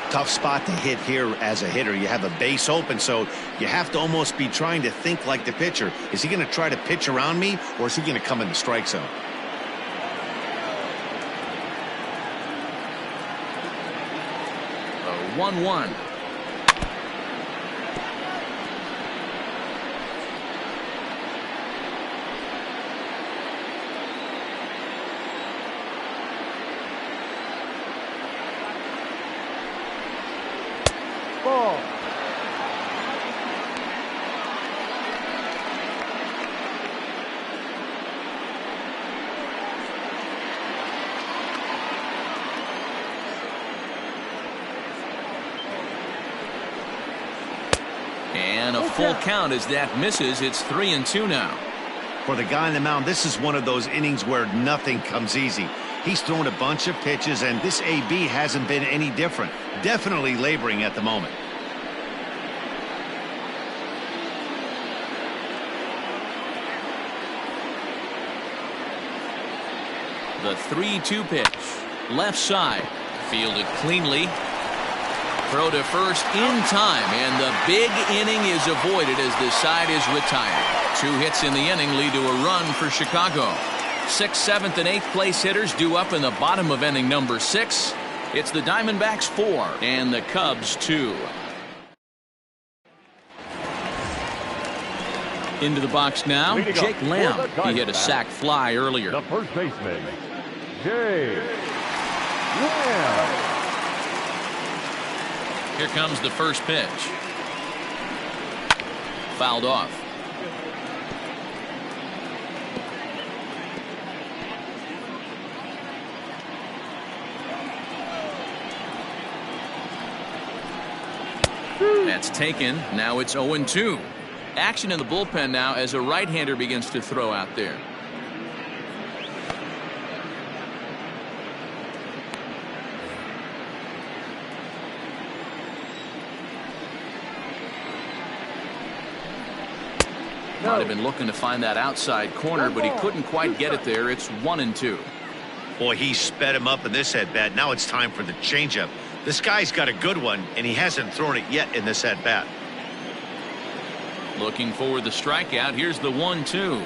Tough spot to hit here as a hitter. You have a base open, so you have to almost be trying to think like the pitcher. Is he going to try to pitch around me, or is he going to come in the strike zone? A 1-1. And a full count as that misses. It's 3-2 now. For the guy on the mound, this is one of those innings where nothing comes easy. He's thrown a bunch of pitches, and this AB hasn't been any different. Definitely laboring at the moment. The 3-2 pitch. Left side. Fielded cleanly. Throw to first in time, and the big inning is avoided as the side is retired. 2 hits in the inning lead to a run for Chicago. 6th, 7th, and 8th place hitters due up in the bottom of inning number 6. It's the Diamondbacks 4 and the Cubs 2. Into the box now, Jake Lamb. He hit a sac fly earlier. The first baseman, Jake Lamb. Here comes the first pitch. Fouled off. That's taken. Now it's 0-2. Action in the bullpen now as a right-hander begins to throw out there. Might have been looking to find that outside corner, but he couldn't quite get it there. It's 1-2. Boy, he sped him up in this at-bat. Now it's time for the changeup. This guy's got a good one, and he hasn't thrown it yet in this at-bat. Looking for the strikeout. Here's the 1-2.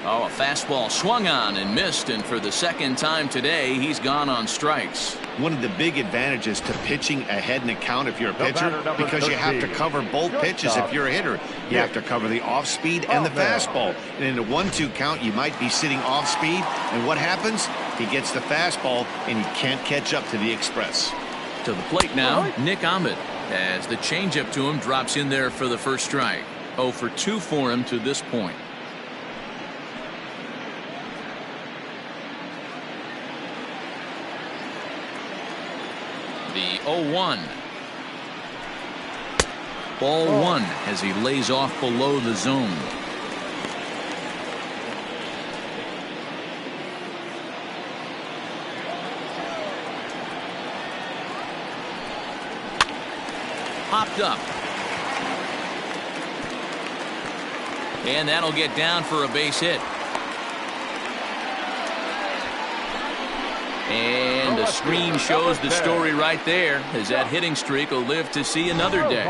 Oh, a fastball swung on and missed, and for the second time today, he's gone on strikes. One of the big advantages to pitching ahead in a count if you're a pitcher, because you have to cover both pitches if you're a hitter. You have to cover the off-speed and the fastball. And in a 1-2 count, you might be sitting off-speed, and what happens? He gets the fastball, and he can't catch up to the express. To the plate now, Nick Ahmed, as the changeup to him drops in there for the first strike. 0 for 2 for him to this point. The 0-1. Ball 1 as he lays off below the zone. Popped up. And that'll get down for a base hit. And the screen shows the story right there, as that hitting streak will live to see another day.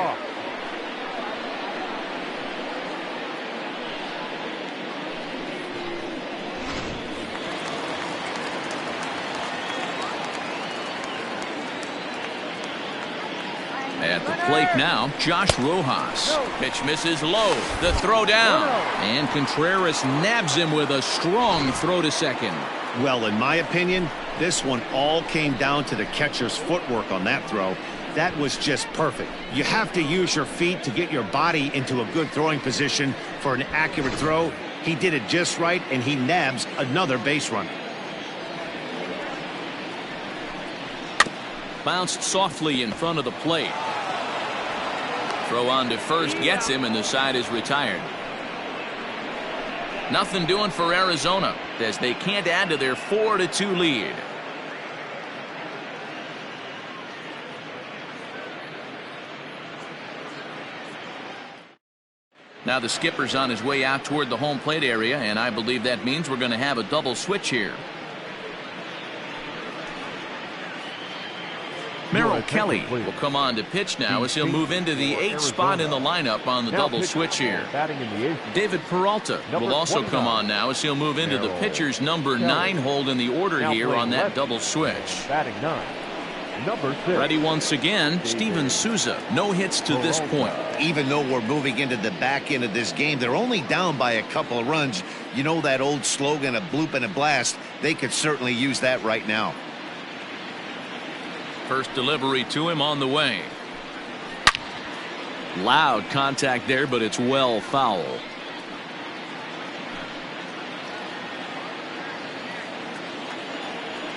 At the plate now, Josh Rojas. Pitch misses low. The throw down. And Contreras nabs him with a strong throw to second. Well, in my opinion, this one all came down to the catcher's footwork on that throw. That was just perfect. You have to use your feet to get your body into a good throwing position for an accurate throw. He did it just right, and he nabs another base runner. Bounced softly in front of the plate. Throw on to first gets him, and the side is retired. Nothing doing for Arizona as they can't add to their 4-2 lead. Now the skipper's on his way out toward the home plate area, and I believe that means we're going to have a double switch here. Merrill Kelly will come on to pitch now as he'll move into the 8th spot in the lineup on the double switch here. David Peralta will also come on now as he'll move into the pitcher's number 9 hold in the order here on that double switch. Ready once again, Steven Souza. No hits to this point. Even though we're moving into the back end of this game, they're only down by a couple of runs. You know that old slogan, a bloop and a blast? They could certainly use that right now. First delivery to him on the way. Loud contact there, but it's well foul.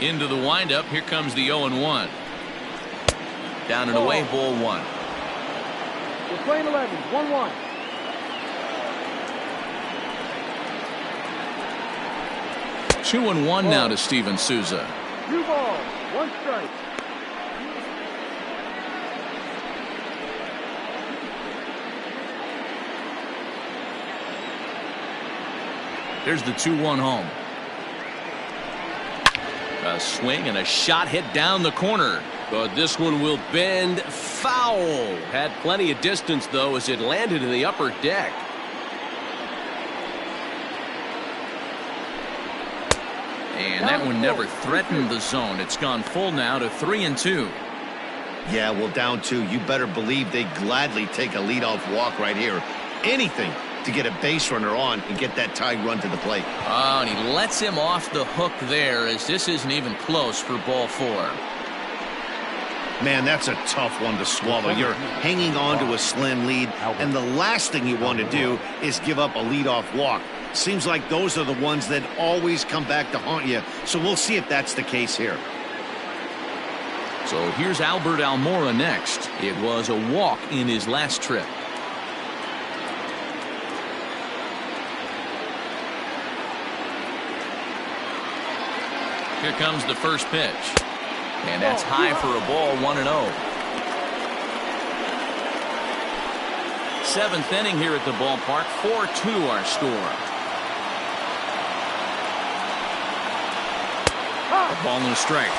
Into the windup. Here comes the 0-1. Down and away, ball 1. We're playing 11, 1-1. 2-1 now to Steven Souza. 2 balls, 1 strike. Here's the 2-1 home. A swing and a shot hit down the corner. But this one will bend foul. Had plenty of distance, though, as it landed in the upper deck. And that one never threatened the zone. It's gone full now to 3-2. Yeah, well, down 2. You better believe they gladly take a leadoff walk right here. Anything to get a base runner on and get that tie run to the plate. Oh, and he lets him off the hook there, as this isn't even close for ball 4. Man, that's a tough one to swallow. You're hanging on to a slim lead, and the last thing you want to do is give up a leadoff walk. Seems like those are the ones that always come back to haunt you, so we'll see if that's the case here. So here's Albert Almora next. It was a walk in his last trip. Here comes the first pitch. And that's high for a ball, 1-0. 7th inning here at the ballpark. 4-2 our score. A ball and a strike.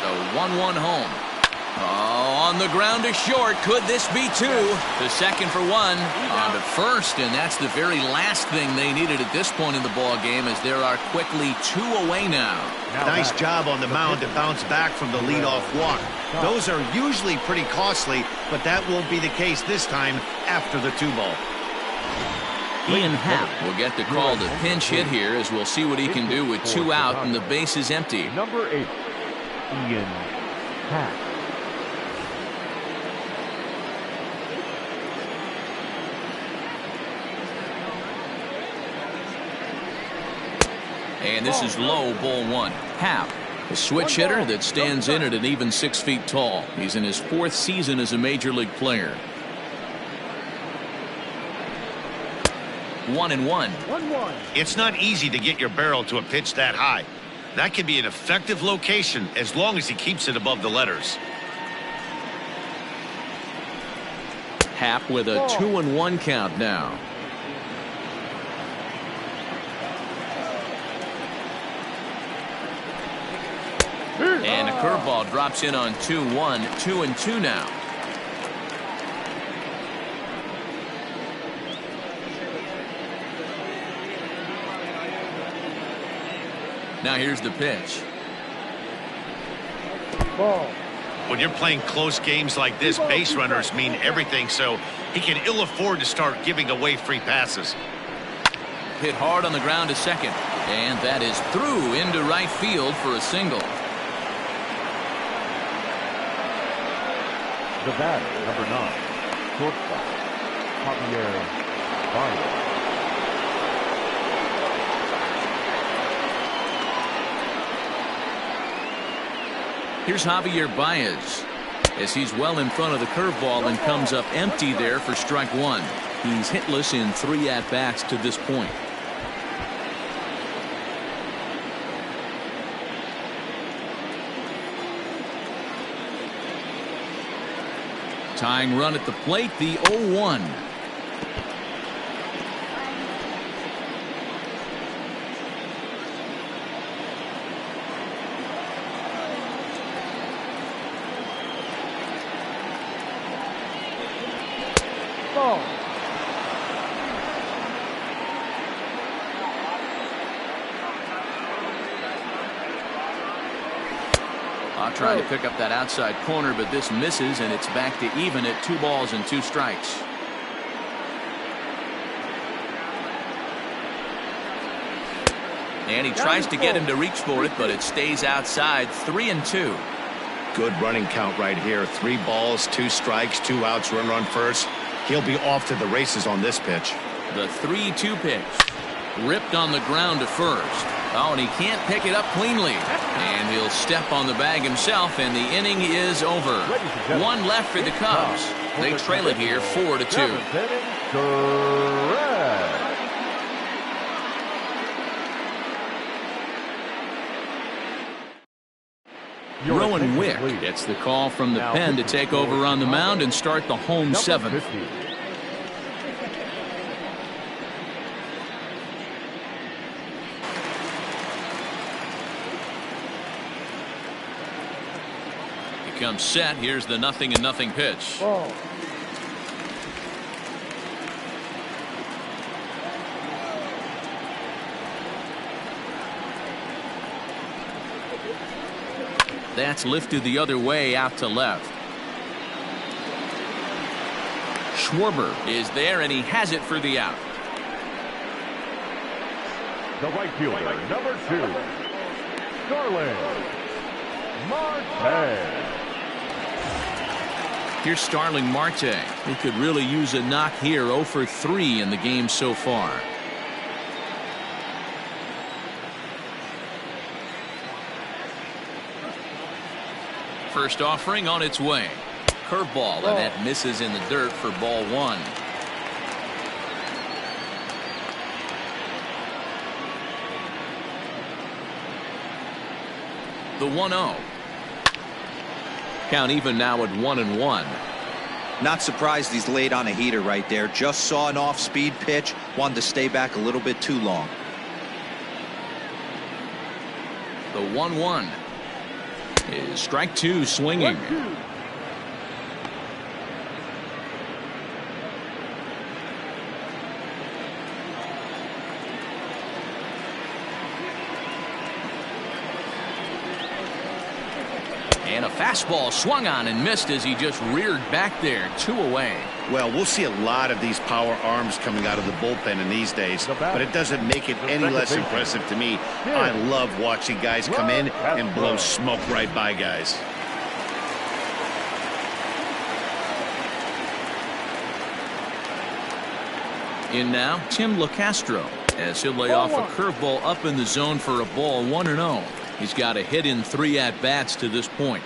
The 1-1 home. Oh, on the ground to short. Could this be 2? The second for 1. On to first, and that's the very last thing they needed at this point in the ball game, as there are quickly 2 away now. Nice job on the mound to bounce back from the leadoff walk. Those are usually pretty costly, but that won't be the case this time after the 2-ball. Ian Happ will get the call to pinch hit here, as we'll see what he can do with 2 out and the base is empty. Number 8, Ian Happ. And this is low, ball 1. Happ, a switch hitter that stands in at an even 6 feet tall. He's in his 4th season as a major league player. 1-1. 1-1. It's not easy to get your barrel to a pitch that high. That can be an effective location as long as he keeps it above the letters. Happ with a 2-1 count now. And a curveball drops in on 2-1. 2-2 now. Now here's the pitch. Ball. When you're playing close games like this, base runners mean everything, so he can ill afford to start giving away free passes. Hit hard on the ground to second. And that is through into right field for a single. The batter, number 9, shortstop, Javier Baez. Here's Javier Baez, as he's well in front of the curveball and comes up empty there for strike 1. He's hitless in 3 at-bats to this point. Tying run at the plate, the 0-1. Ball. I'll try to pick up that outside corner, but this misses, and it's back to even at 2 balls and 2 strikes. And he tries to get him to reach for it, but it stays outside. 3-2. Good running count right here. 3 balls, 2 strikes, 2 outs, runner on first. He'll be off to the races on this pitch. The 3-2 pitch. Ripped on the ground to first. Oh, and he can't pick it up cleanly. And he'll step on the bag himself, and the inning is over. One left for the Cubs. They trail it here 4-2. Rowan Wick gets the call from the pen to take over on the mound and start the home seventh. He comes set. Here's the 0-0 pitch. Ball. That's lifted the other way out to left. Schwarber is there, and he has it for the out. The right fielder, number 2, Starling Marte. Here's Starling Marte. He could really use a knock here. 0 for 3 in the game so far. First offering on its way. Curveball, and that misses in the dirt for ball 1. The 1-0. Count even now at 1-1. Not surprised he's laid on a heater right there. Just saw an off-speed pitch. Wanted to stay back a little bit too long. The 1-1 is strike 2 swinging. And a fastball swung on and missed as he just reared back there. 2 away. Well, we'll see a lot of these power arms coming out of the bullpen in these days, but it doesn't make it any less impressive to me. I love watching guys come in and blow smoke right by guys. In now, Tim LaCastro, as he'll lay off a curveball up in the zone for a ball. 1-0. He's got a hit in 3 at-bats to this point.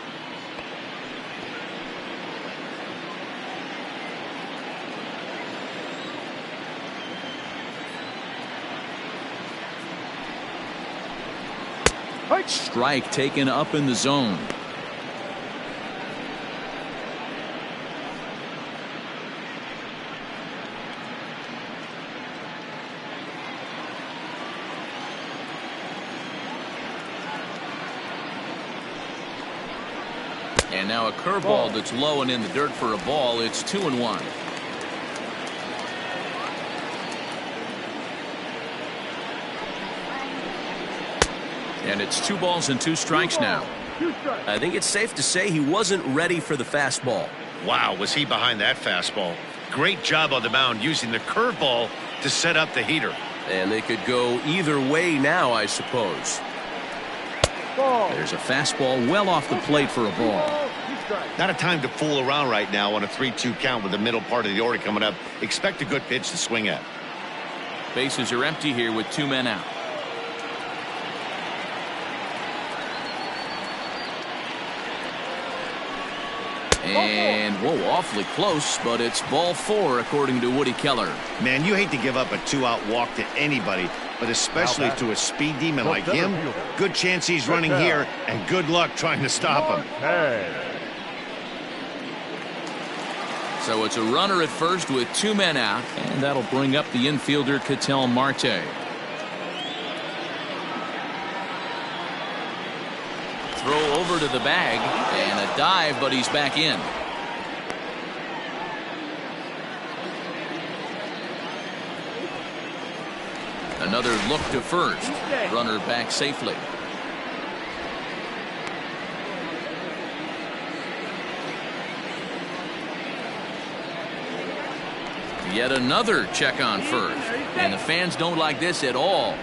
Strike taken up in the zone. And now a curveball that's low and in the dirt for a ball. It's 2-1. And it's 2 balls and 2 strikes now. I think it's safe to say he wasn't ready for the fastball. Wow, was he behind that fastball. Great job on the mound using the curveball to set up the heater. And they could go either way now, I suppose. There's a fastball well off the plate for a ball. Not a time to fool around right now on a 3-2 count with the middle part of the order coming up. Expect a good pitch to swing at. Bases are empty here with 2 men out. And, whoa, awfully close, but it's ball 4 according to Woody Keller. Man, you hate to give up a 2-out walk to anybody, but especially to a speed demon like him. Good chance he's running here, and good luck trying to stop him. So it's a runner at first with 2 men out, and that'll bring up the infielder Ketel Marte. Throw over to the bag, and a dive, but he's back in. Another look to first. Runner back safely. Yet another check on first. And the fans don't like this at all.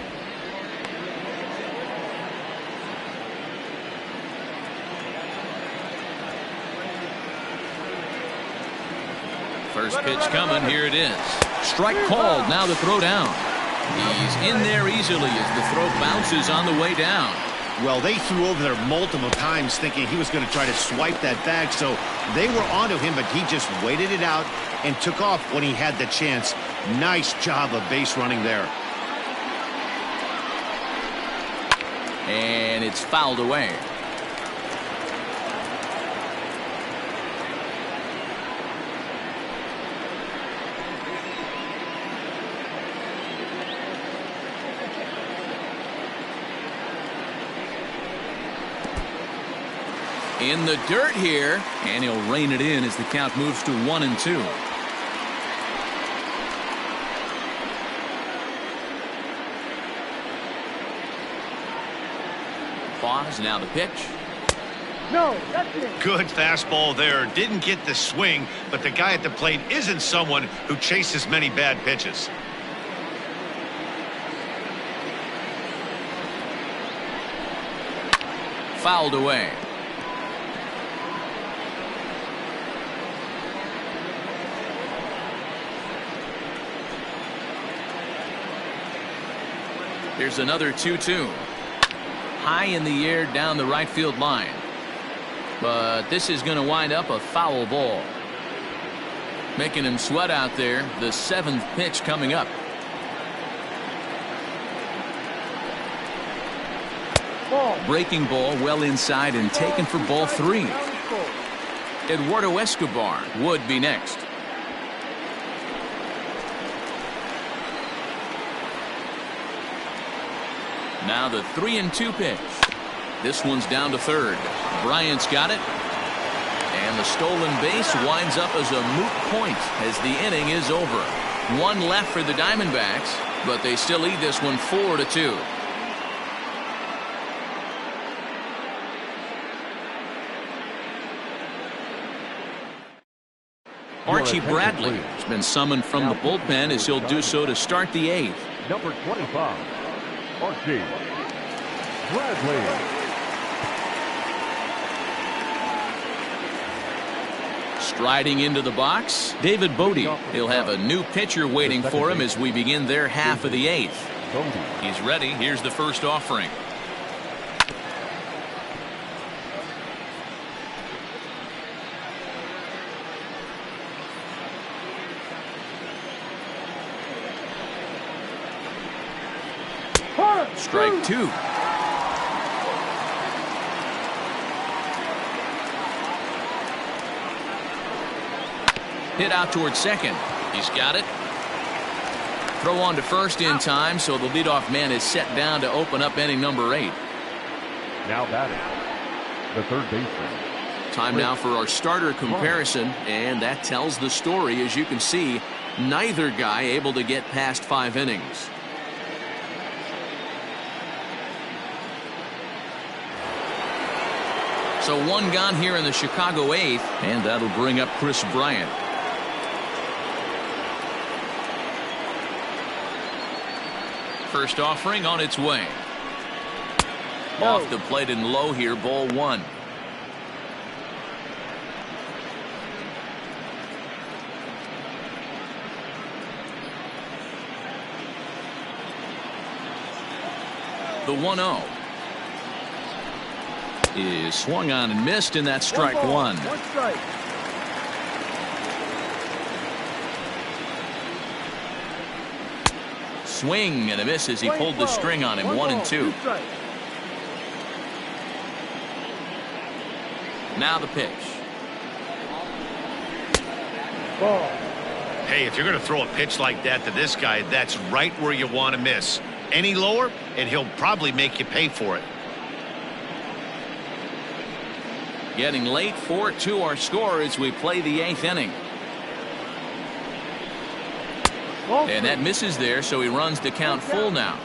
First pitch coming. Here it is. Strike called. Now the throw down. He's in there easily as the throw bounces on the way down. Well, they threw over there multiple times thinking he was going to try to swipe that bag, so they were onto him, but he just waited it out and took off when he had the chance. Nice job of base running there. And it's fouled away. In the dirt here, and he'll rein it in as the count moves to 1-2. Pause, now the pitch. No, that's it. Good fastball there. Didn't get the swing, but the guy at the plate isn't someone who chases many bad pitches. Fouled away. Here's another 2-2. High in the air down the right field line. But this is going to wind up a foul ball. Making him sweat out there. The 7th pitch coming up. Breaking ball well inside and taken for ball 3. Eduardo Escobar would be next. Now the 3-2 pitch. This one's down to third. Bryant's got it. And the stolen base winds up as a moot point as the inning is over. One left for the Diamondbacks, but they still lead this one 4-2. Archie Bradley has been summoned from the bullpen as he'll do so to start the 8th. Number 25, Archie Bradley. Striding into the box, David Bodie. He'll have a new pitcher waiting for him as we begin their half of the 8th. He's ready. Here's the first offering. Strike 2. Hit out towards second. He's got it. Throw on to first in time, so the leadoff man is set down to open up inning number 8. Now batting, the third baseman. Time now for our starter comparison, and that tells the story. As you can see, neither guy able to get past 5 innings. So one gone here in the Chicago 8th, and that'll bring up Chris Bryant. First offering on its way. Off the plate and low here, ball 1. The 1-0 is swung on and missed, and that's strike 1. One strike. Swing and a miss as he pulled the string on him. 1-2. Now the pitch. Ball. Hey, if you're going to throw a pitch like that to this guy, that's right where you want to miss. Any lower, and he'll probably make you pay for it. Getting late, 4-2 our score as we play the 8th inning. And that misses there, so he runs the count full now.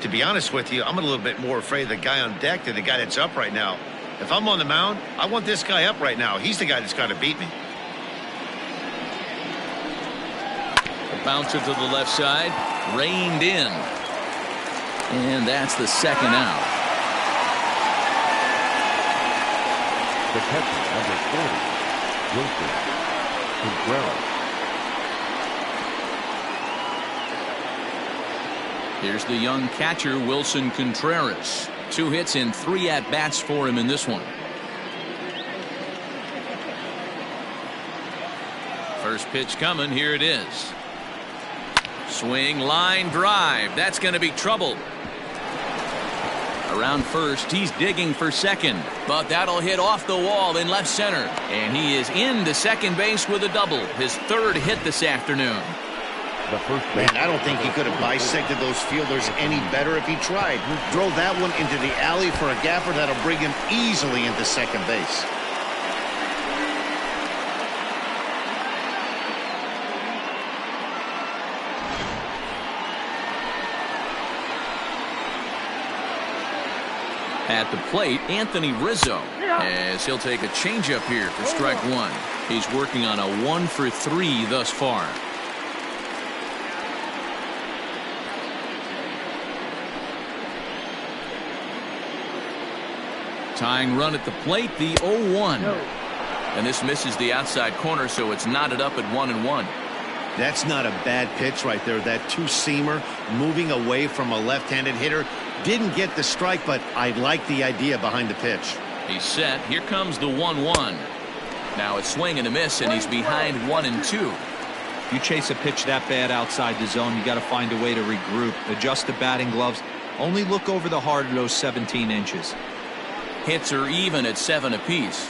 To be honest with you, I'm a little bit more afraid of the guy on deck than the guy that's up right now. If I'm on the mound, I want this guy up right now. He's the guy that's got to beat me. A bouncer to the left side, reined in. And that's the second out. The catcher, number 40, Wilson Contreras. Here's the young catcher, Wilson Contreras. 2 hits and 3 at-bats for him in this one. First pitch coming. Here it is. Swing, line drive. That's going to be trouble. Around first, he's digging for second, but that'll hit off the wall in left center. And he is into second base with a double. His 3rd hit this afternoon. Man, I don't think he could have bisected those fielders any better if he tried. Throw that one into the alley for a gapper that'll bring him easily into second base. At the plate, Anthony Rizzo, as he'll take a changeup here for strike 1. He's working on a 1-for-3 thus far. Tying run at the plate, the 0-1. And this misses the outside corner, so it's knotted up at 1-1. That's not a bad pitch right there. That two-seamer moving away from a left-handed hitter. Didn't get the strike, but I like the idea behind the pitch. He's set. Here comes the 1-1. Now a swing and a miss, and he's behind 1-2. You chase a pitch that bad outside the zone, you got to find a way to regroup, adjust the batting gloves. Only look over the heart of those 17 inches. Hits are even at 7 apiece.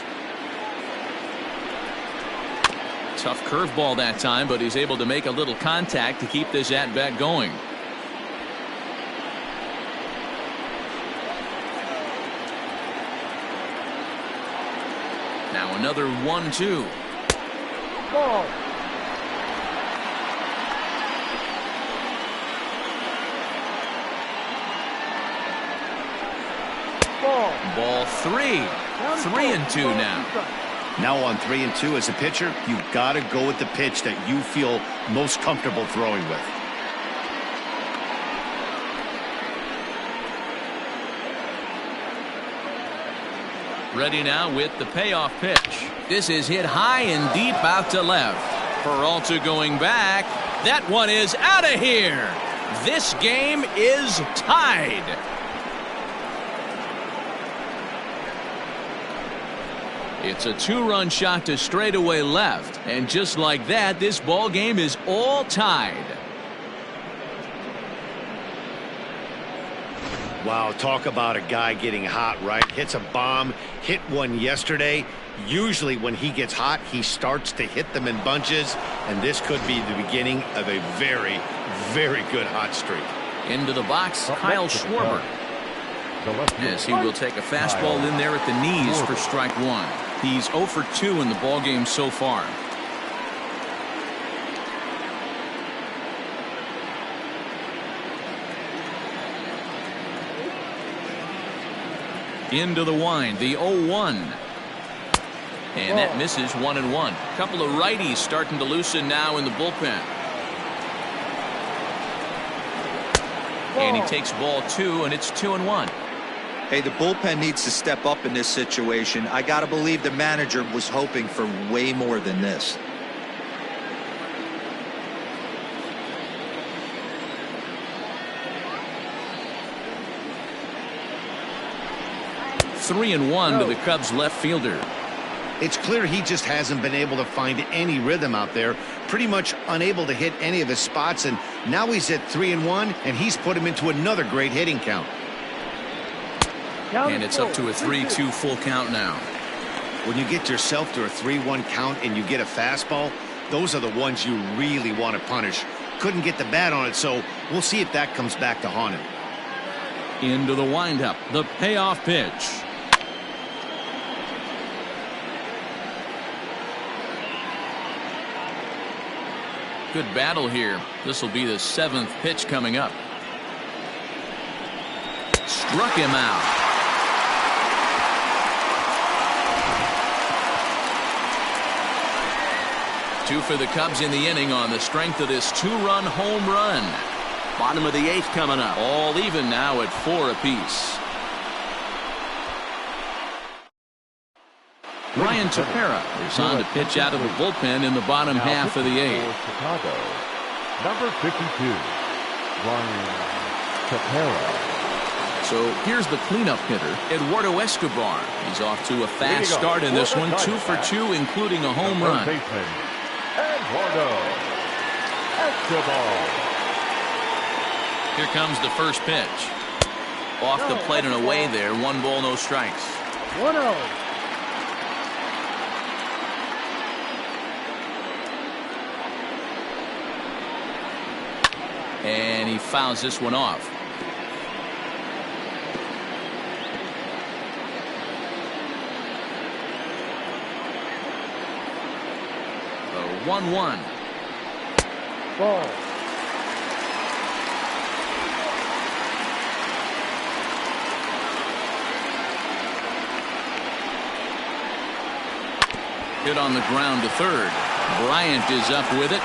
Tough curveball that time, but he's able to make a little contact to keep this at-bat going. Now another 1-2. Ball. Ball 3. 3-2 now. Now on 3-2 as a pitcher, you've got to go with the pitch that you feel most comfortable throwing with. Ready now with the payoff pitch. This is hit high and deep out to left. Peralta going back. That one is out of here. This game is tied. It's a 2-run shot to straightaway left. And just like that, this ball game is all tied. Wow, talk about a guy getting hot, right? Hits a bomb, hit one yesterday. Usually when he gets hot, he starts to hit them in bunches. And this could be the beginning of a very, very good hot streak. Into the box, Kyle Schwarber. As he will take a fastball in there at the knees for strike 1. He's 0 for 2 in the ballgame so far. Into the wind, the 0-1. And that misses 1-1. Couple of righties starting to loosen now in the bullpen. And he takes ball 2, and it's 2-1. Hey, the bullpen needs to step up in this situation. I got to believe the manager was hoping for way more than this. Three and one to the Cubs left fielder. It's clear he just hasn't been able to find any rhythm out there. Pretty much unable to hit any of his spots, and now he's at 3-1, and he's put him into another great hitting count. And it's up to a 3-2 full count now. When you get yourself to a 3-1 count and you get a fastball, those are the ones you really want to punish. Couldn't get the bat on it, so we'll see if that comes back to haunt him. Into the windup, the payoff pitch. Good battle here. This will be the 7th pitch coming up. Struck him out. Two for the Cubs in the inning on the strength of this 2-run home run. Bottom of the 8th coming up. All even now at 4 apiece. Ryan Tepera is on to pitch out of the bullpen in the bottom half of the 8th. Chicago, number 52, Ryan Tepera. So here's the cleanup hitter, Eduardo Escobar. He's off to a fast start in this one, 2 for 2, including a home run. Baseman, Eduardo Escobar. Here comes the first pitch. Off the plate and away there, 1 ball, no strikes. 1-0. And he fouls this one off. The 1-1. Ball. Hit on the ground to third. Bryant is up with it.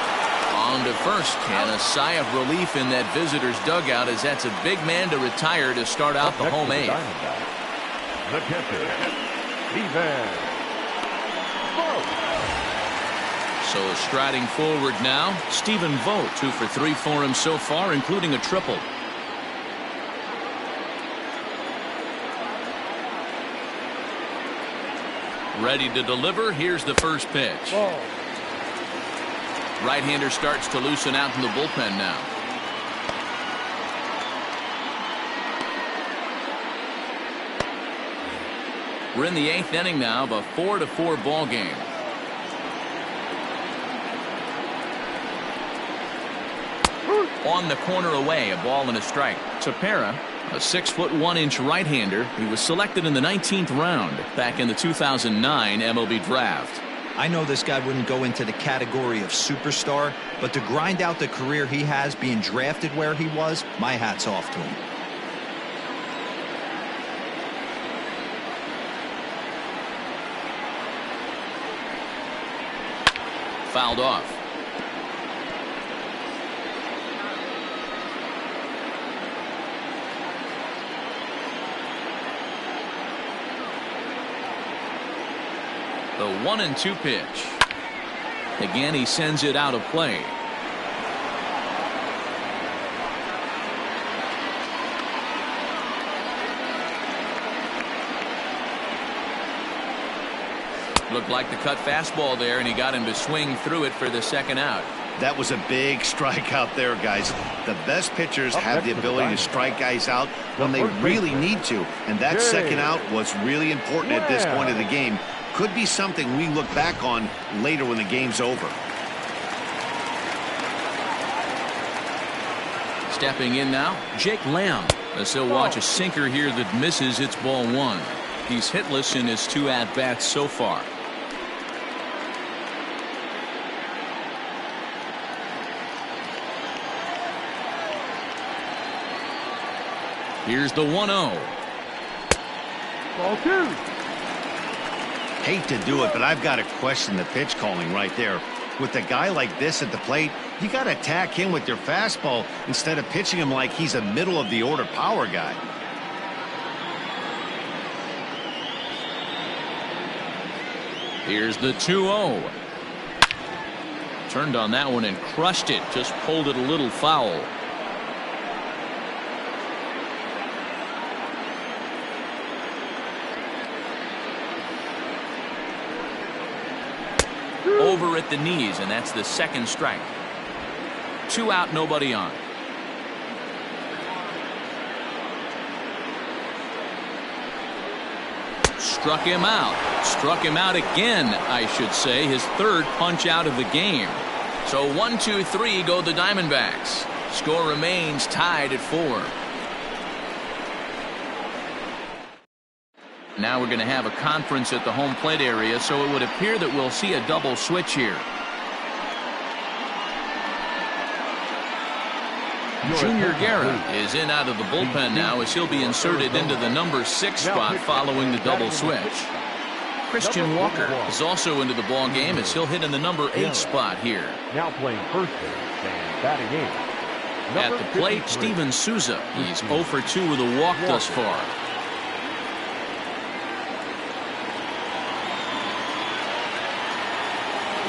On to first, and a sigh of relief in that visitor's dugout as that's a big man to retire to start out the home eighth. The catcher, Steven Vogt. So striding forward now, Stephen Vogt, 2 for 3 for him so far, including a triple. Ready to deliver. Here's the first pitch. Ball. Right-hander starts to loosen out in the bullpen now. We're in the 8th inning now of a 4-4 ball game. On the corner away, a ball and a strike. Tepera, a 6'1" right-hander. He was selected in the 19th round back in the 2009 MLB draft. I know this guy wouldn't go into the category of superstar, but to grind out the career he has being drafted where he was, my hat's off to him. Fouled off. The 1-2 pitch. Again, he sends it out of play. Looked like the cut fastball there, and he got him to swing through it for the second out. That was a big strikeout there, guys. The best pitchers have the ability to strike guys out when they really need to, and that second out was really important at this point of the game. Could be something we look back on later when the game's over. Stepping in now, Jake Lamb, as he'll watch a sinker here that misses. It's ball 1. He's hitless in his 2 at-bats so far. Here's the 1-0. Ball 2. Hate to do it, but I've got to question the pitch calling right there. With a guy like this at the plate, you got to attack him with your fastball instead of pitching him like he's a middle-of-the-order power guy. Here's the 2-0. Turned on that one and crushed it. Just pulled it a little foul. Over at the knees, and that's the second strike. 2 out, nobody on. Struck him out. Struck him out again, I should say. His 3rd punch out of the game. So 1-2-3 go the Diamondbacks. Score remains tied at 4. Now we're going to have a conference at the home plate area, so it would appear that we'll see a double switch here. Junior Guerra is in out of the bullpen now as he'll be inserted into the number 6 spot following the double switch. Christian Walker is also into the ball game as he'll hit in the number 8 spot here. Now playing first base and batting 8. At the plate, Steven Souza. He's 0 for 2 with a walk thus far.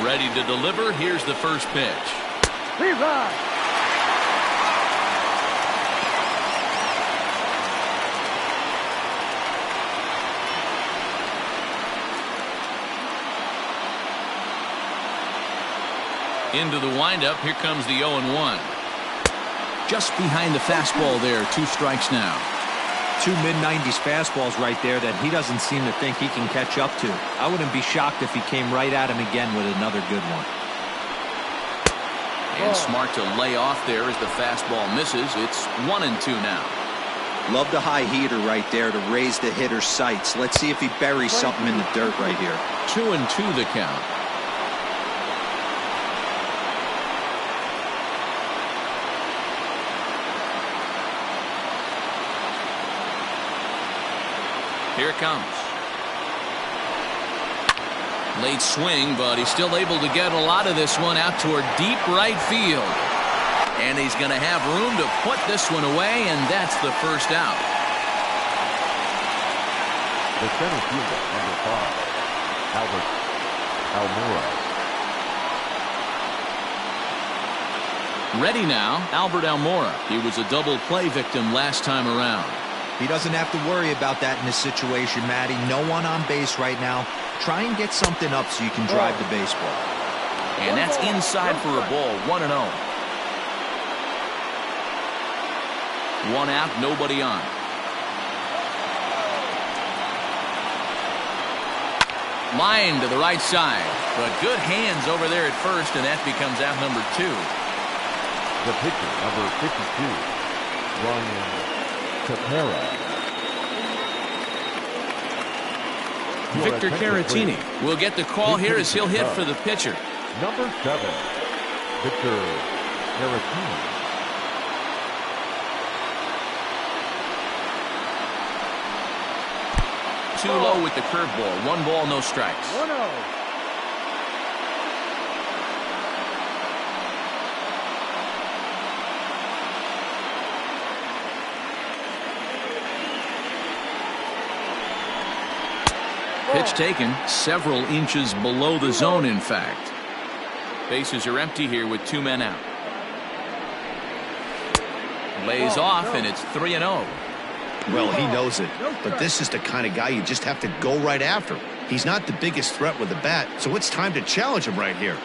Ready to deliver. Here's the first pitch. Into the windup. Here comes the 0-1. Just behind the fastball there. 2 strikes now. 2 mid-90s fastballs right there that he doesn't seem to think he can catch up to. I wouldn't be shocked if he came right at him again with another good one. And smart to lay off there as the fastball misses. It's 1-2 now. Love the high heater right there to raise the hitter's sights. Let's see if he buries something in the dirt right here. 2-2 the count. Here it comes. Late swing, but he's still able to get a lot of this one out toward deep right field. And he's going to have room to put this one away, and that's the first out. The center fielder, number 5, Albert Almora. Ready now, Albert Almora. He was a double play victim last time around. He doesn't have to worry about that in this situation, Matty. No one on base right now. Try and get something up so you can drive the baseball. And that's inside for a ball. 1-0. 1 out, nobody on. Line to the right side, but good hands over there at first, and that becomes out number 2. The pitcher, number 52, Ryan Tepera. Victor Caratini will get the call here as he'll hit for the pitcher. Number 7, Victor Caratini. Too low with the curveball. 1 ball, no strikes. 1-0. Pitch taken several inches below the zone, in fact. Bases are empty here with 2 men out. Lays off, and it's 3-0. Well, he knows it, but this is the kind of guy you just have to go right after. He's not the biggest threat with the bat, so it's time to challenge him right here.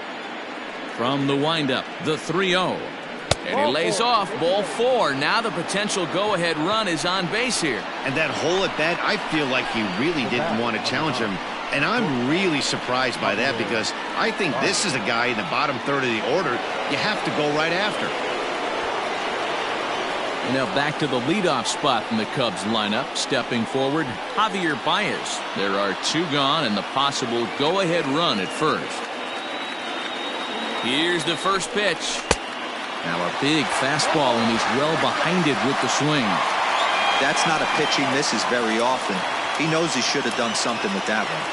From the windup, the 3-0. And he lays off, ball 4. Now the potential go-ahead run is on base here. And that hole at bat, I feel like he really didn't want to challenge him. And I'm really surprised by that because I think this is a guy in the bottom third of the order you have to go right after. Now back to the leadoff spot in the Cubs lineup. Stepping forward, Javier Baez. There are 2 gone and the possible go-ahead run at first. Here's the first pitch. Now a big fastball, and he's well behind it with the swing. That's not a pitch he misses very often. He knows he should have done something with that one.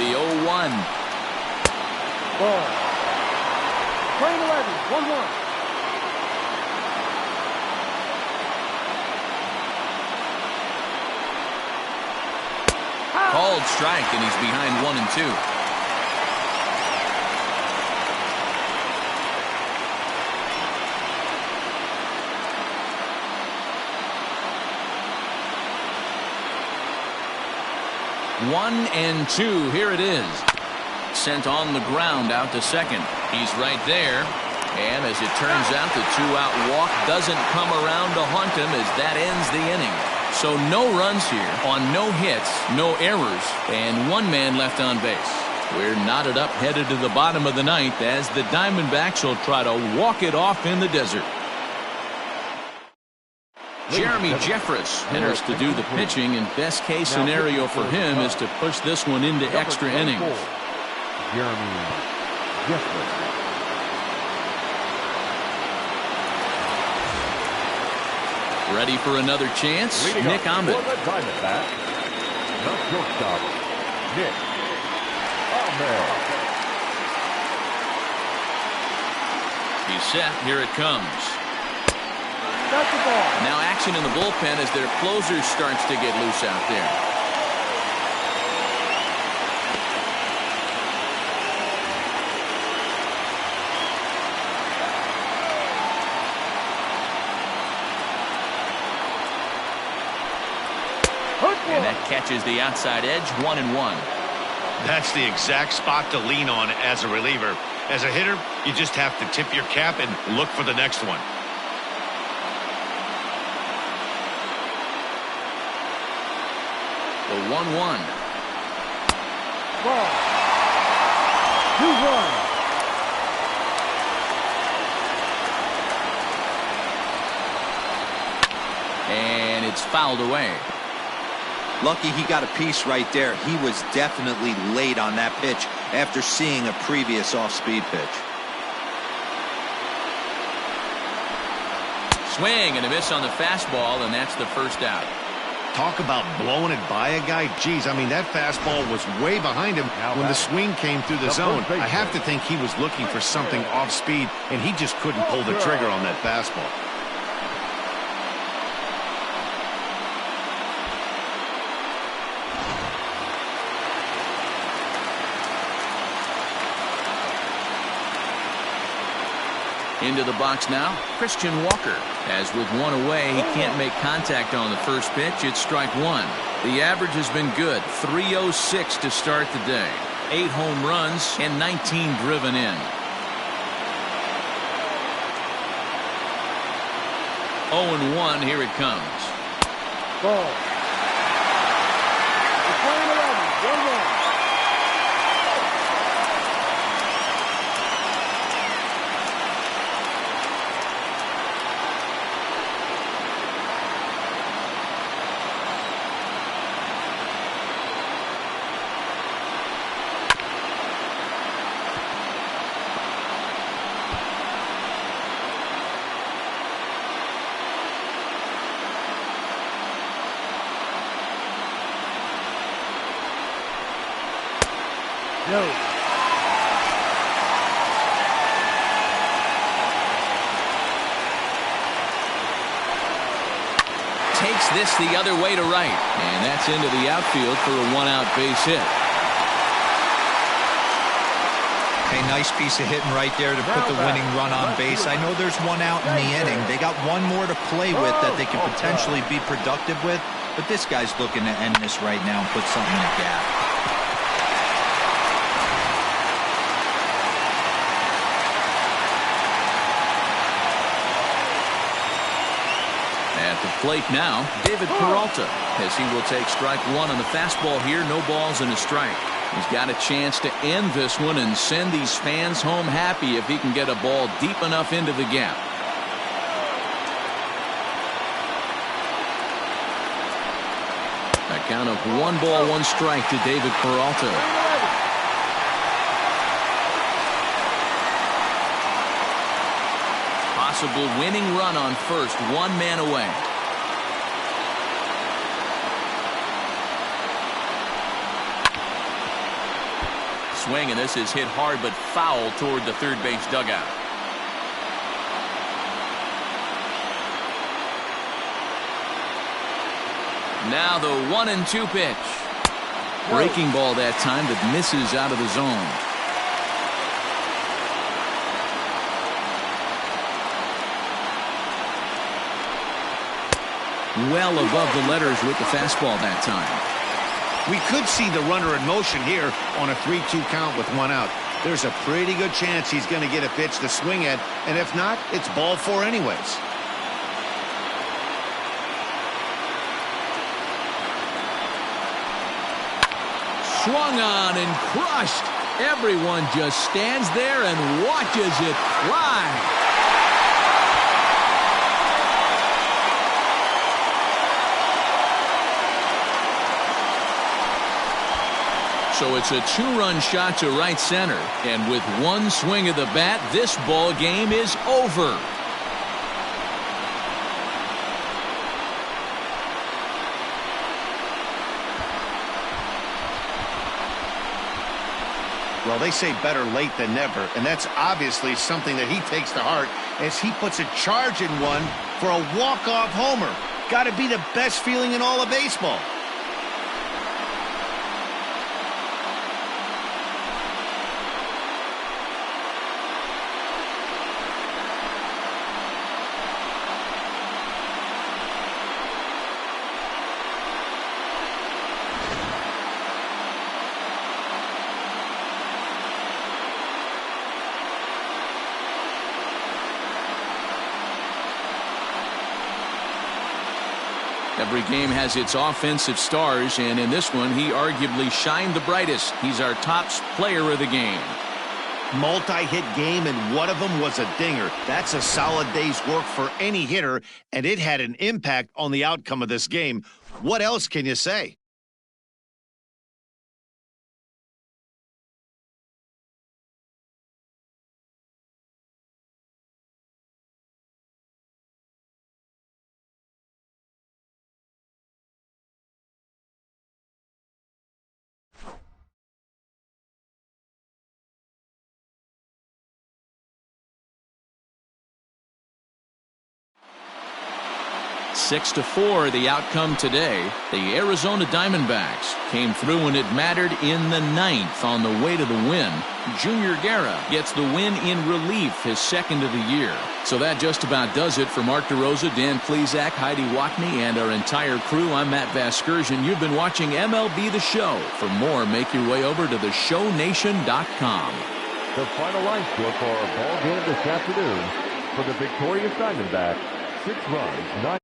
The 0-1. Ball. Playing 11, 1-1. Called strike, and he's behind 1-2. One and 2. Here it is. Sent on the ground out to second. He's right there. And as it turns out, the 2-out walk doesn't come around to haunt him as that ends the inning. So no runs here on no hits, no errors, and 1 man left on base. We're knotted up headed to the bottom of the 9th as the Diamondbacks will try to walk it off in the desert. Jeremy Jeffress enters to do the pitching, and best case scenario for him is to push this one into extra innings. Jeremy Jeffress. Ready for another chance? Nick Ahmed. For the Diamondbacks, the shortstop, Nick Ahmed. He's set. Here it comes. That's the ball. Now action in the bullpen as their closer starts to get loose out there. And that catches the outside edge. 1-1. That's the exact spot to lean on as a reliever. As a hitter, you just have to tip your cap and look for the next one. The 1-1. Ball. 2-1. And it's fouled away. Lucky he got a piece right there. He was definitely late on that pitch after seeing a previous off-speed pitch. Swing and a miss on the fastball, and that's the first out. Talk about blowing it by a guy. Geez, I mean, that fastball was way behind him when the swing came through the zone. I have to think he was looking for something off speed, and he just couldn't pull the trigger on that fastball. Into the box now, Christian Walker. As with one away, he can't make contact on the first pitch. It's strike one. The average has been good, 306 to start the day. 8 home runs and 19 driven in. 0-1, here it comes. Ball. The playing 11, 1-1. No. Takes this the other way to right. And that's into the outfield for a 1-out base hit. Hey, nice piece of hitting right there to put the winning run on base. I know there's 1 out in the inning. They got 1 more to play with that they can potentially be productive with. But this guy's looking to end this right now and put something in the gap. At the plate now, David Peralta, as he will take strike one on the fastball here. No balls and a strike. He's got a chance to end this one and send these fans home happy if he can get a ball deep enough into the gap. A count of 1 ball, 1 strike to David Peralta. Possible winning run on first, 1 man away. Swing, and this is hit hard but foul toward the third base dugout. Now the 1-2 pitch. Breaking ball that time that misses out of the zone. Well above the letters with the fastball that time. We could see the runner in motion here on a 3-2 count with 1 out. There's a pretty good chance he's going to get a pitch to swing at, and if not, it's ball 4 anyways. Swung on and crushed. Everyone just stands there and watches it fly. So it's a 2-run shot to right center, and with 1 swing of the bat, this ball game is over. Well, they say better late than never, and that's obviously something that he takes to heart as he puts a charge in one for a walk-off homer. Got to be the best feeling in all of baseball. Every game has its offensive stars, and in this one, he arguably shined the brightest. He's our top player of the game. Multi-hit game, and one of them was a dinger. That's a solid day's work for any hitter, and it had an impact on the outcome of this game. What else can you say? Six to 4, the outcome today. The Arizona Diamondbacks came through when it mattered in the 9th on the way to the win. Junior Guerra gets the win in relief, his second of the year. So that just about does it for Mark DeRosa, Dan Plesac, Heidi Watney, and our entire crew. I'm Matt Vasgersian. You've been watching MLB The Show. For more, make your way over to theshownation.com. The final line score for our ball game this afternoon for the victorious Diamondbacks, 6 runs, 9